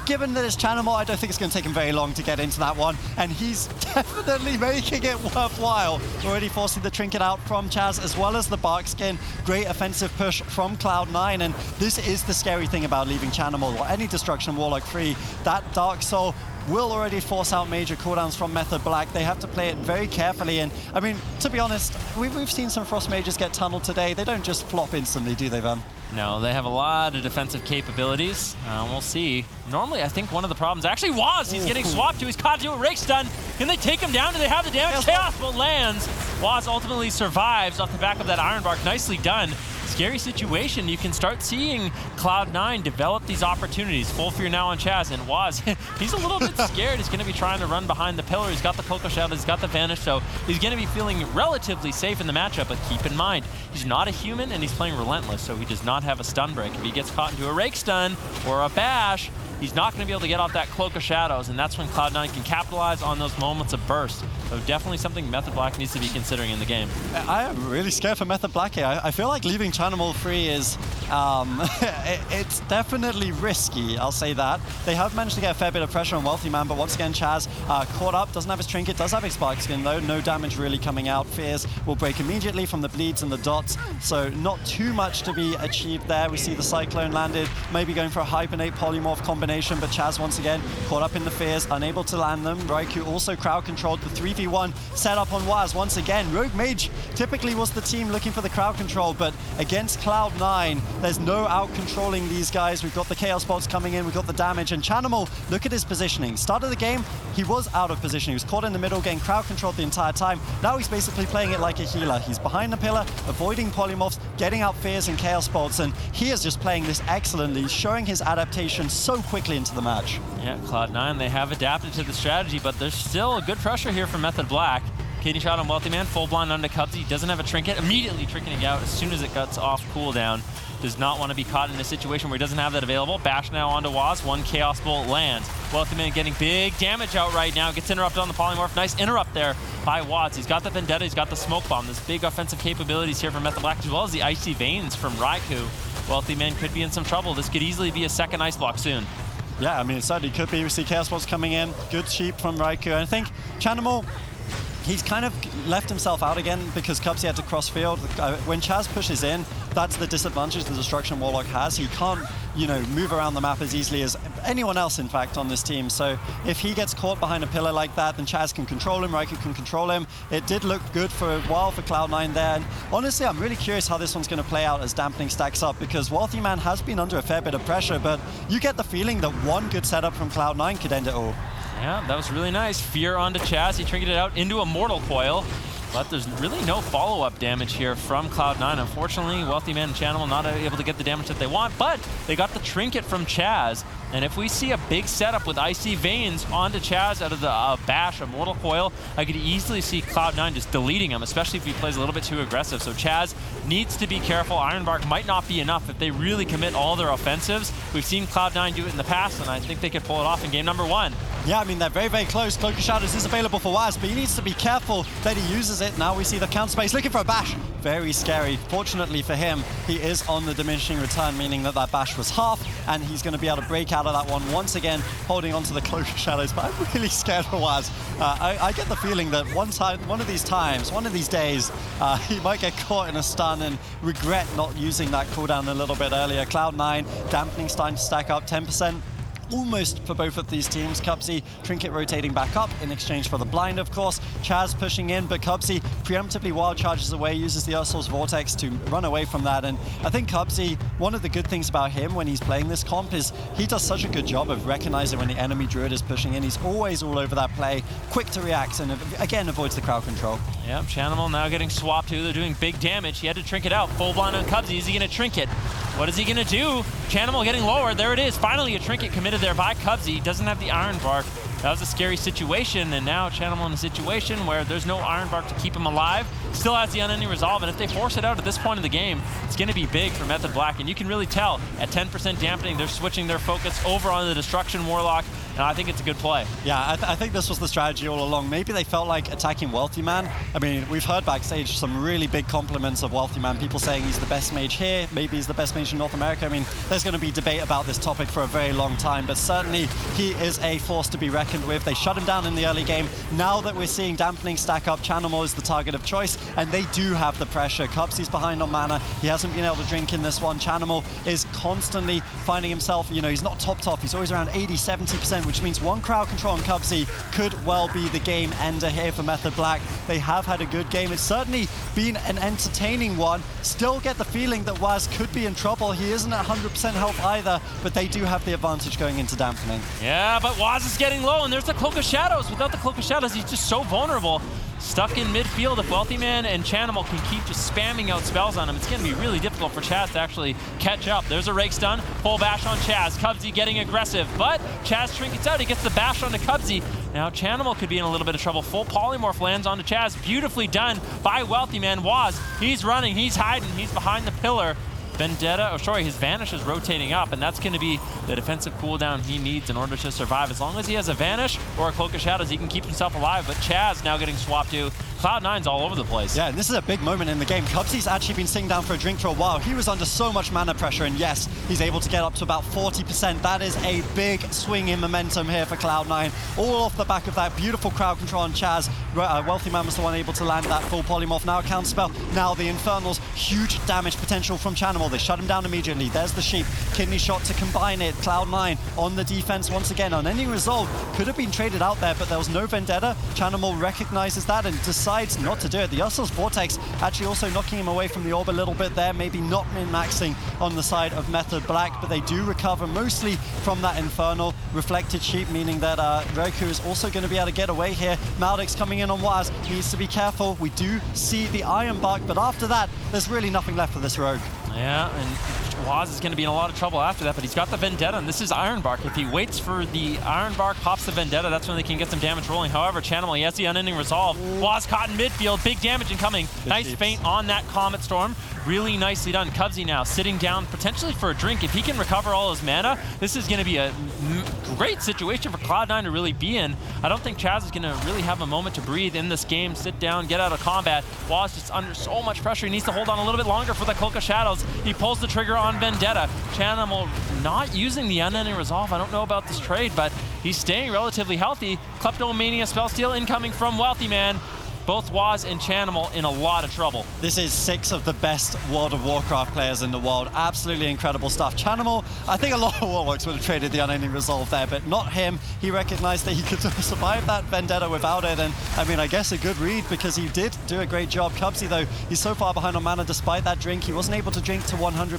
given that it's Chanimal, I don't think it's going to take him very long to get into that one, and he's definitely making it worthwhile. Already forcing the Trinket out from Chaz, as well as the Bark Skin. Great offensive push from Cloud9, and this is the scary thing about leaving Chanimal or any Destruction Warlock free. That Dark Soul will already force out major cooldowns from Method Black. They have to play it very carefully, and I mean, to be honest, we've seen some Frost Mages get tunneled today. They don't just flop instantly, do they, Van? No, they have a lot of defensive capabilities. We'll see. Normally, I think one of the problems actually was he's getting swapped to. He's caught to a Rake Stun. Can they take him down? Do they have the damage? Chaos Bolt lands. Waz ultimately survives off the back of that Iron Bark. Nicely done. Scary situation. You can start seeing Cloud9 develop these opportunities. Full fear now on Chaz, and Waz, he's a little bit scared. He's going to be trying to run behind the pillar. He's got the Coco Shadow, he's got the Vanish, so he's going to be feeling relatively safe in the matchup, but keep in mind, he's not a human and he's playing Relentless, so he does not have a stun break. If he gets caught into a Rake Stun or a Bash, he's not going to be able to get off that Cloak of Shadows, and that's when Cloud9 can capitalize on those moments of burst. So definitely something Method Black needs to be considering in the game. I am really scared for Method Black here. I feel like leaving Chanimal free is, it's definitely risky, I'll say that. They have managed to get a fair bit of pressure on Wealthy Man, but once again, Chaz caught up, doesn't have his Trinket, does have his Spark Skin though, no damage really coming out. Fears will break immediately from the bleeds and the dots, so not too much to be achieved there. We see the Cyclone landed, maybe going for a Hibernate Polymorph combination, but Chaz once again caught up in the Fears, unable to land them. Raikou also crowd controlled the 3v1 set up on Waz once again. Rogue Mage typically was the team looking for the crowd control, but against Cloud9, there's no out-controlling these guys. We've got the Chaos Bolts coming in, we've got the damage, and Chanimal, look at his positioning. Start of the game, he was out of position. He was caught in the middle, getting crowd controlled the entire time. Now he's basically playing it like a healer. He's behind the pillar, avoiding polymorphs, getting out Fears and Chaos Bolts, and he is just playing this excellently, showing his adaptation so quickly into the match. Yeah, Cloud9, they have adapted to the strategy, but there's still a good pressure here from Method Black. Kidney shot on Wealthy Man, full blind onto Cubsy. He doesn't have a Trinket, immediately trinketing out as soon as it gets off cooldown. Does not want to be caught in a situation where he doesn't have that available. Bash now onto Waz, one Chaos Bolt lands. Wealthy Man getting big damage out right now, gets interrupted on the Polymorph. Nice interrupt there by Waz. He's got the Vendetta, he's got the Smoke Bomb. There's big offensive capabilities here from Method Black, as well as the Icy Veins from Raikou. Wealthy Man could be in some trouble. This could easily be a second Ice Block soon. Yeah, I mean, it certainly could be. We see Chaos Bolts coming in. Good sheep from Raikou. And I think Chanimal, he's kind of left himself out again because Cubsy had to cross field. When Chaz pushes in, that's the disadvantage the Destruction Warlock has. He can't you know, move around the map as easily as anyone else, in fact, on this team. So if he gets caught behind a pillar like that, then Chaz can control him, Riker can control him. It did look good for a while for Cloud9 there. And honestly, I'm really curious how this one's going to play out as dampening stacks up, because Wealthy Man has been under a fair bit of pressure, but you get the feeling that one good setup from Cloud9 could end it all. Yeah, that was really nice. Fear onto Chaz. He trinketed out into a Mortal Coil. But there's really no follow-up damage here from Cloud9. Unfortunately, Wealthy Man and Channel not able to get the damage that they want, but they got the trinket from Chaz. And if we see a big setup with Icy Veins onto Chaz out of the Bash, a Mortal Coil, I could easily see Cloud9 just deleting him, especially if he plays a little bit too aggressive. So Chaz needs to be careful. Ironbark might not be enough if they really commit all their offensives. We've seen Cloud9 do it in the past, and I think they could pull it off in game number 1. Yeah, I mean, they're very, very close. Cloak of Shadows is available for Waz, but he needs to be careful that he uses it. Now we see the counter space looking for a Bash. Very scary. Fortunately for him, he is on the diminishing return, meaning that that Bash was half, and he's going to be able to break out of that one once again, holding onto the Cloak of Shadows. But I'm really scared for Waz. I get the feeling that one of these days, he might get caught in a stun and regret not using that cooldown a little bit earlier. Cloud9, dampening starting to stack up, 10%. Almost for both of these teams. Cubsy, Trinket rotating back up in exchange for the blind, of course. Chaz pushing in, but Cubsy preemptively wild charges away, uses the Ursul's Vortex to run away from that. And I think Cubsy, one of the good things about him when he's playing this comp is he does such a good job of recognizing when the enemy Druid is pushing in. He's always all over that play, quick to react, and again avoids the crowd control. Yep, Chanimal now getting swapped to. They're doing big damage. He had to trinket out. Full blind on Cubsy. Is he going to trinket? What is he going to do? Chanimal getting lower. There it is. Finally a trinket committed there by Cubsy. He doesn't have the Iron Bark. That was a scary situation, and now Chanimal in a situation where there's no Iron Bark to keep him alive. Still has the unending resolve, and if they force it out at this point in the game, it's going to be big for Method Black. And you can really tell at 10% dampening, they're switching their focus over on the Destruction Warlock, and I think it's a good play. Yeah, I think this was the strategy all along. Maybe they felt like attacking Wealthy Man. I mean, we've heard backstage some really big compliments of Wealthy Man, people saying he's the best mage here, maybe he's the best mage in North America. I mean, there's going to be debate about this topic for a very long time, but certainly he is a force to be reckoned with. They shut him down in the early game. Now that we're seeing dampening stack up, Chanimal is the target of choice, and they do have the pressure. Cubsy's behind on mana. He hasn't been able to drink in this one. Chanimal is constantly finding himself, you know, he's not top. He's always around 80, 70%, which means one crowd control on Cubsy could well be the game ender here for Method Black. They have had a good game. It's certainly been an entertaining one. Still get the feeling that Waz could be in trouble. He isn't at 100% health either, but they do have the advantage going into dampening. Yeah, but Waz is getting low, and there's the Cloak of Shadows. Without the Cloak of Shadows, he's just so vulnerable. Stuck in midfield, if Wealthy Man and Chanimal can keep just spamming out spells on him, it's going to be really difficult for Chaz to actually catch up. There's a rake stun, full bash on Chaz. Cubsy getting aggressive, but Chaz trinkets out. He gets the bash onto Cubsy. Now Chanimal could be in a little bit of trouble. Full polymorph lands onto Chaz. Beautifully done by Wealthy Man. Waz, he's running, he's hiding, he's behind the pillar. Vendetta, his Vanish is rotating up, and that's going to be the defensive cooldown he needs in order to survive. As long as he has a Vanish or a Cloak of Shadows, he can keep himself alive, but Chaz now getting swapped to. Cloud9's all over the place. Yeah, and this is a big moment in the game. Cubsy's actually been sitting down for a drink for a while. He was under so much mana pressure, and yes, he's able to get up to about 40%. That is a big swing in momentum here for Cloud9. All off the back of that beautiful crowd control on Chaz. Wealthy Man was the one able to land that full polymorph. Now a counterspell. Now the Infernals. Huge damage potential from Chanimal. They shut him down immediately. There's the sheep. Kidney shot to combine it. Cloud9 on the defense once again. Unending resolve could have been traded out there, but there was no Vendetta. Chanimal recognizes that and decides not to do it. The Ursul's Vortex actually also knocking him away from the orb a little bit there. Maybe not min-maxing on the side of Method Black, but they do recover mostly from that Infernal. Reflected sheep, meaning that Roku is also going to be able to get away here. Maldek's coming in on Waz. He needs to be careful. We do see the Iron Bark, but after that, there's really nothing left for this rogue. Yeah, and Waz is going to be in a lot of trouble after that, but he's got the Vendetta, and this is Iron Bark. If he waits for the Iron Bark, pops the Vendetta, that's when they can get some damage rolling. However, Chanimal, he has the Unending Resolve. Waz caught in midfield, big damage incoming. Nice feint on that Comet Storm. Really nicely done. Cubsy now sitting down, potentially for a drink. If he can recover all his mana, this is going to be a great situation for Cloud9 to really be in. I don't think Chaz is going to really have a moment to breathe in this game, sit down, get out of combat. Waz just under so much pressure. He needs to hold on a little bit longer for the Cloak of Shadows. He pulls the trigger on Vendetta. Chanimal not using the Unending Resolve. I don't know about this trade, but he's staying relatively healthy. Kleptomania Spellsteal incoming from Wealthy Man. Both Waz and Chanimal in a lot of trouble. This is 6 of the best World of Warcraft players in the world. Absolutely incredible stuff. Chanimal, I think a lot of Warlocks would have traded the unending resolve there, but not him. He recognized that he could survive that vendetta without it, and I mean, I guess a good read because he did do a great job. Cubsy, though, he's so far behind on mana despite that drink. He wasn't able to drink to 100%.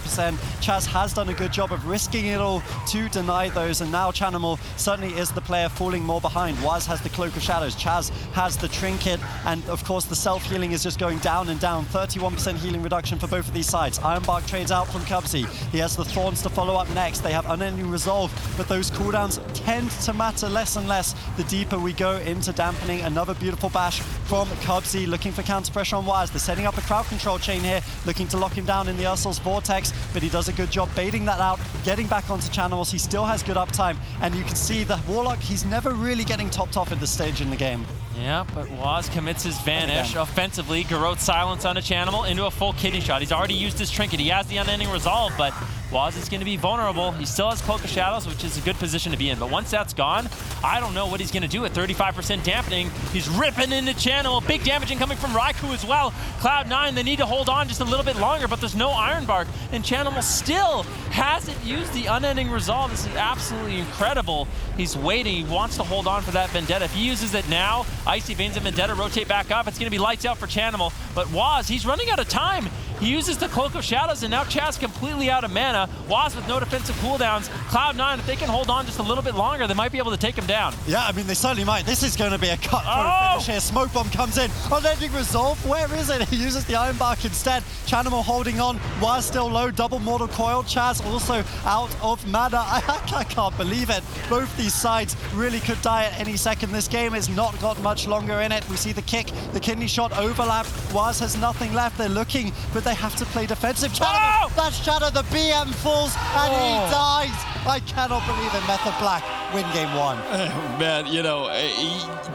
Chaz has done a good job of risking it all to deny those, and now Chanimal certainly is the player falling more behind. Waz has the Cloak of Shadows, Chaz has the trinket, and of course the self-healing is just going down and down. 31% healing reduction for both of these sides. Ironbark trades out from Cubsy. He has the Thorns to follow up next. They have unending resolve, but those cooldowns tend to matter less and less the deeper we go into dampening. Another beautiful bash from Cubsy, looking for counter pressure on Waz. They're setting up a crowd control chain here, looking to lock him down in the Ursul's Vortex, but he does a good job baiting that out, getting back onto channels. He still has good uptime, and you can see the Warlock, he's never really getting topped off at this stage in the game. Yeah, but Waz commits his vanish offensively. Garrote silence on a Chanimal into a full kidney shot. He's already used his trinket. He has the unending resolve, but Waz is going to be vulnerable. He still has Cloak of Shadows, which is a good position to be in. But once that's gone, I don't know what he's going to do at 35% dampening. He's ripping into Chanimal. Big damage incoming from Raikou as well. Cloud9, they need to hold on just a little bit longer, but there's no Ironbark. And Chanimal still hasn't used the unending resolve. This is absolutely incredible. He's waiting. He wants to hold on for that Vendetta. If he uses it now, Icy Veins and Vendetta rotate back up. It's going to be lights out for Chanimal. But Waz, he's running out of time. He uses the Cloak of Shadows, and now Chaz completely out of mana. Waz with no defensive cooldowns. Cloud9, if they can hold on just a little bit longer, they might be able to take him down. Yeah, I mean, they certainly might. This is going to be a cutthroat finish here. Smoke Bomb comes in. Unending Resolve, where is it? He uses the Ironbark instead. Chanimal holding on. Waz still low. Double Mortal Coil. Chaz also out of mana. I can't believe it. Both these sides really could die at any second. This game has not got much longer in it. We see the kick, the kidney shot overlap. Waz has nothing left. They're looking, but they have to play defensive. Chanimal, that's Shadow. The BM falls, and he dies. I cannot believe it. Method Black win game one. Oh, man, you know,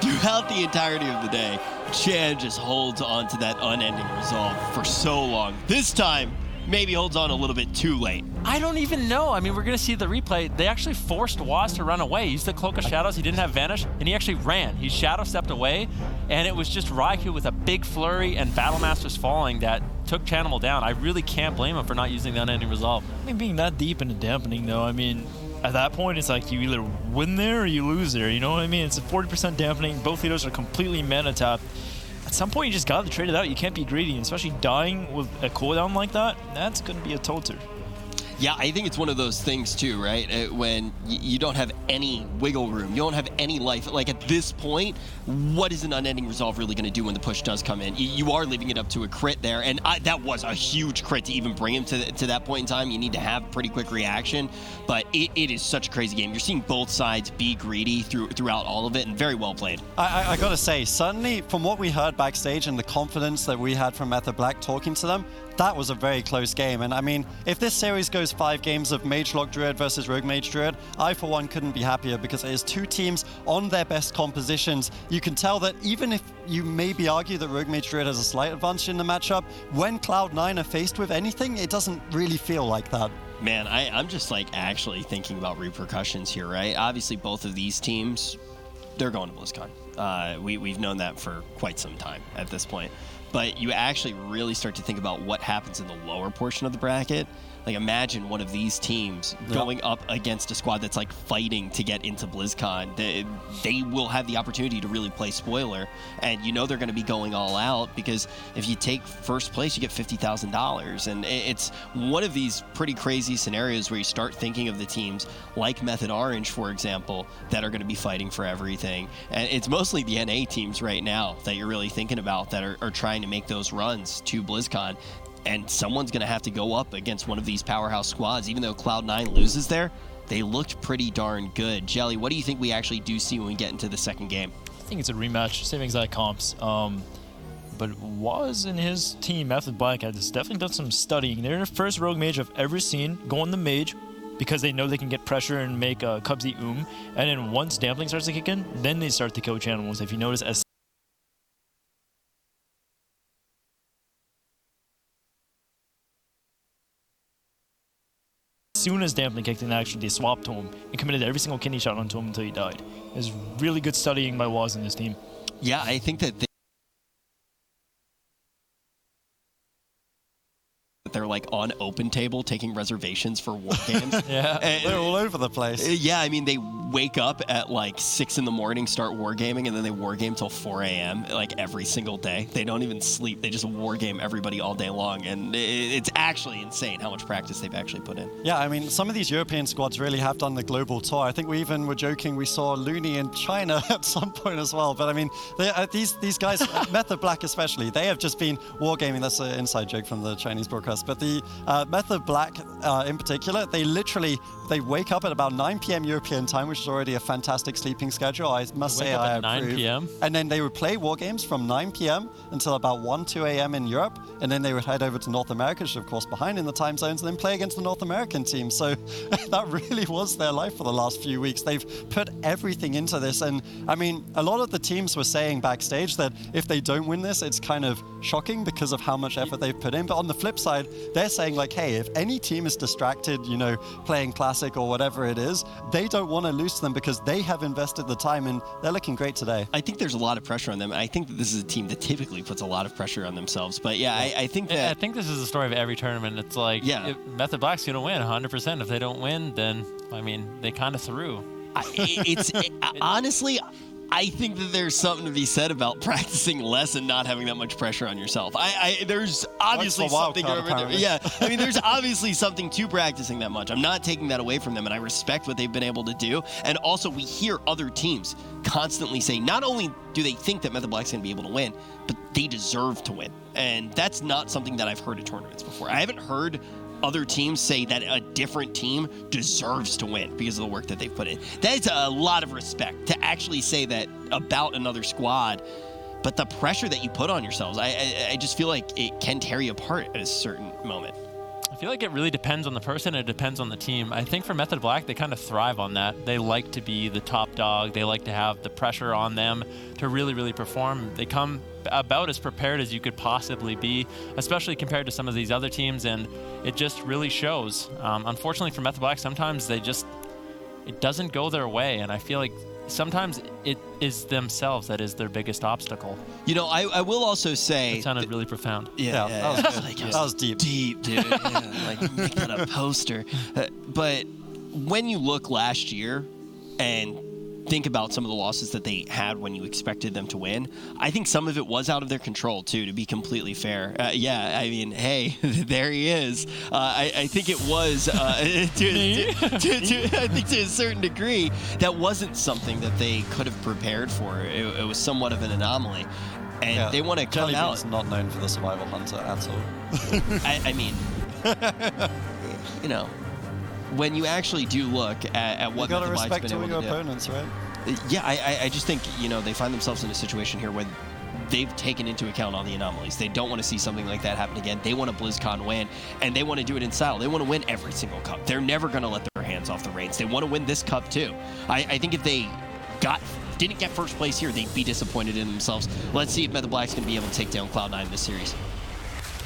throughout the entirety of the day, Chan just holds on to that unending resolve for so long. This time, maybe holds on a little bit too late. I don't even know. I mean, we're going to see the replay. They actually forced Waz to run away. He used the Cloak of Shadows. He didn't have Vanish, and he actually ran. He shadow stepped away, and it was just Raikou with a big flurry and Battle Masters falling that took Chanimal down. I really can't blame him for not using the unending resolve. I mean, being that deep into dampening, though, I mean, at that point, it's like you either win there or you lose there. You know what I mean? It's a 40% dampening. Both leaders are completely mana tapped. At some point, you just got to trade it out. You can't be greedy, and especially dying with a cooldown like that, that's going to be a tilter. Yeah, I think it's one of those things too, right? When you don't have any wiggle room, you don't have any life. Like at this point, what is an unending resolve really going to do when the push does come in? You are leaving it up to a crit there, and that was a huge crit to even bring him to that point in time. You need to have pretty quick reaction, but it is such a crazy game. You're seeing both sides be greedy throughout all of it, and very well played. I got to say, certainly from what we heard backstage and the confidence that we had from Method Black talking to them, that was a very close game. And I mean, if this series goes 5 games of Mage Lock Druid versus Rogue Mage Druid, I for one couldn't be happier because it is 2 teams on their best compositions. You can tell that even if you maybe argue that Rogue Mage Druid has a slight advantage in the matchup, when Cloud9 are faced with anything, it doesn't really feel like that. Man, I'm just like actually thinking about repercussions here, right? Obviously, both of these teams, they're going to BlizzCon. We've known that for quite some time at this point. But you actually really start to think about what happens in the lower portion of the bracket. Like imagine one of these teams going up against a squad that's like fighting to get into BlizzCon. They will have the opportunity to really play spoiler, and you know they're going to be going all out because if you take first place, you get $50,000. And it's one of these pretty crazy scenarios where you start thinking of the teams like Method Orange, for example, that are going to be fighting for everything. And it's mostly the NA teams right now that you're really thinking about that are trying to make those runs to BlizzCon. And someone's going to have to go up against one of these powerhouse squads. Even though Cloud9 loses there, they looked pretty darn good. Jelly, what do you think we actually do see when we get into the second game? I think it's a rematch, same exact comps. But Waz and his team, Method Black, has definitely done some studying. They're the first Rogue Mage I've ever seen going the Mage because they know they can get pressure and make Cubsy And then once Dampening starts to kick in, then they start to kill Channels. If you notice, as soon as Dampening kicked in, actually they swapped to him and committed every single kidney shot onto him until he died. It was really good studying by Waz and his team. Yeah, I think that that they're like on Open Table taking reservations for war games. Yeah, they're all over the place. Yeah, I mean, they wake up at like 6 in the morning, start wargaming, and then they wargame till 4 a.m. like every single day. They don't even sleep. They just wargame everybody all day long, and it's actually insane how much practice they've actually put in. Yeah, I mean, some of these European squads really have done the global tour. I think we even were joking we saw Looney in China at some point as well. But I mean, these guys, Method Black especially, they have just been wargaming. That's an inside joke from the Chinese broadcast. But the Method Black in particular, they wake up at about 9 p.m. European time, which is already a fantastic sleeping schedule. I must say I approve. 9 p.m. And then they would play war games from 9 p.m. until about 1, 2 a.m. in Europe. And then they would head over to North America, which is of course behind in the time zones, and then play against the North American team. So that really was their life for the last few weeks. They've put everything into this. And I mean, a lot of the teams were saying backstage that if they don't win this, it's kind of shocking because of how much effort they've put in. But on the flip side, they're saying like, hey, if any team is distracted, you know, playing Classic or whatever it is, they don't want to lose to them because they have invested the time, and they're looking great today. I think there's a lot of pressure on them. I think that this is a team that typically puts a lot of pressure on themselves. But yeah, I think that... I think this is the story of every tournament. It's like, yeah, Method Black's going to win 100%. If they don't win, then, I mean, they kind of threw. Honestly, I think that there's something to be said about practicing less and not having that much pressure on yourself. There's obviously something over there. Yeah, I mean, there's obviously something to practicing that much. I'm not taking that away from them, and I respect what they've been able to do. And also, we hear other teams constantly say not only do they think that Method Black's going to be able to win, but they deserve to win. And that's not something that I've heard at tournaments before. I haven't heard other teams say that a different team deserves to win because of the work that they've put in. That is a lot of respect to actually say that about another squad. But the pressure that you put on yourselves, I just feel like it can tear you apart at a certain moment. I feel like it really depends on the person. It depends on the team. I think for Method Black, they kind of thrive on that. They like to be the top dog. They like to have the pressure on them to really, really perform. They come about as prepared as you could possibly be, especially compared to some of these other teams, and it just really shows. Unfortunately for Method Black, sometimes it doesn't go their way, and I feel like sometimes it is themselves that is their biggest obstacle. You know, I will also say... It sounded really profound. Yeah, that was deep. Deep, dude. Yeah, like, make that a poster. But when you look last year and think about some of the losses that they had when you expected them to win, I think some of it was out of their control, too, to be completely fair. Yeah, I mean, hey, there he is. I think it was, I think to a certain degree, that wasn't something that they could have prepared for. It was somewhat of an anomaly. And they want to come out. Jellybean's not known for the survival hunter at all. I mean, you know, when you actually do look at what Method Black's been able to do. You got to respect all your opponents, right? Yeah, I just think, you know, they find themselves in a situation here where they've taken into account all the anomalies. They don't want to see something like that happen again. They want a BlizzCon win, and they want to do it in style. They want to win every single cup. They're never going to let their hands off the reins. They want to win this cup, too. I think if they didn't get first place here, they'd be disappointed in themselves. Let's see if Method Black's going to be able to take down Cloud9 in this series.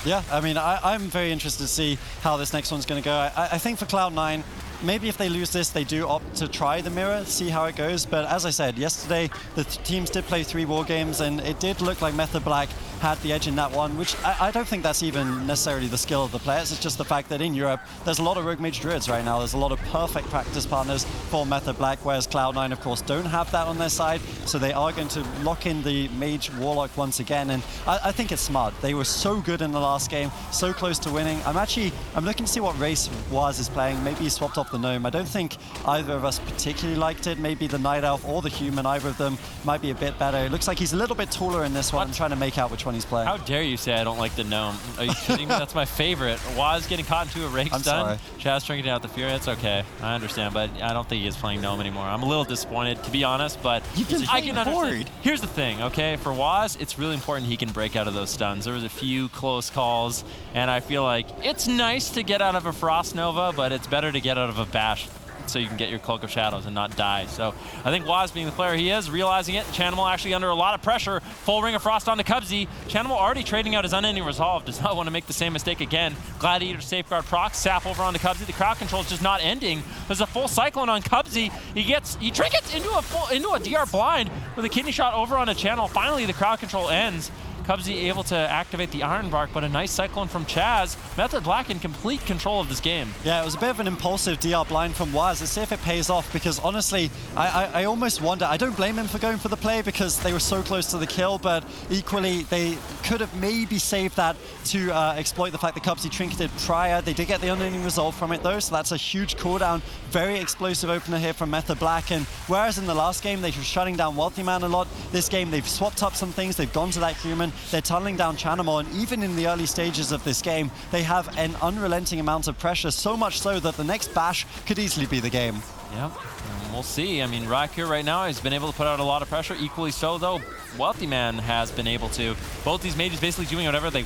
Yeah, I mean, I'm very interested to see how this next one's going to go. I think for Cloud9, maybe if they lose this, they do opt to try the mirror, see how it goes. But as I said, yesterday, the teams did play 3 war games, and it did look like Method Black had the edge in that one, which I don't think that's even necessarily the skill of the players. It's just the fact that in Europe, there's a lot of Rogue Mage Druids right now. There's a lot of perfect practice partners for Method Black, whereas Cloud9, of course, don't have that on their side. So they are going to lock in the Mage Warlock once again. And I think it's smart. They were so good in the last game, so close to winning. I'm looking to see what race Waz is playing. Maybe he swapped off the Gnome. I don't think either of us particularly liked it. Maybe the Night Elf or the Human, either of them might be a bit better. It looks like he's a little bit taller in this one. I'm trying to make out which one he's playing. How dare you say I don't like the Gnome? Are you kidding me? That's my favorite. Waz getting caught into a rake stun. Sorry. Chaz drinking out the Fury. It's okay. I understand, but I don't think he is playing Gnome anymore. I'm a little disappointed, to be honest, but I can understand. Here's the thing, okay? For Waz, it's really important he can break out of those stuns. There was a few close calls, and I feel like it's nice to get out of a Frost Nova, but it's better to get out of a Bash so you can get your Cloak of Shadows and not die. So I think Waz, being the player he is, realizing it. Chanimal actually under a lot of pressure. Full Ring of Frost onto Cubsy. Chanimal already trading out his Unending Resolve. Does not want to make the same mistake again. Gladiator Safeguard proc. Sap over onto Cubsy. The crowd control is just not ending. There's a full Cyclone on Cubsy. He trinkets into a DR blind with a kidney shot over on a channel. Finally, the crowd control ends. Cubsy able to activate the Iron Bark, but a nice Cyclone from Chaz. Method Black in complete control of this game. Yeah, it was a bit of an impulsive DR blind from Waz. Let's see if it pays off, because honestly, I almost wonder, I don't blame him for going for the play because they were so close to the kill, but equally, they could have maybe saved that to exploit the fact that Cubsy trinketed prior. They did get the unending resolve from it though, so that's a huge cooldown. Very explosive opener here from Method Black, and whereas in the last game they were shutting down Wealthy Man a lot, this game they've swapped up some things, they've gone to that human, they're tunneling down Chanamo, and even in the early stages of this game, they have an unrelenting amount of pressure, so much so that the next bash could easily be the game. Yep, and we'll see. I mean, Rack here right now has been able to put out a lot of pressure. Equally so, though, Wealthy Man has been able to. Both these mages basically doing whatever they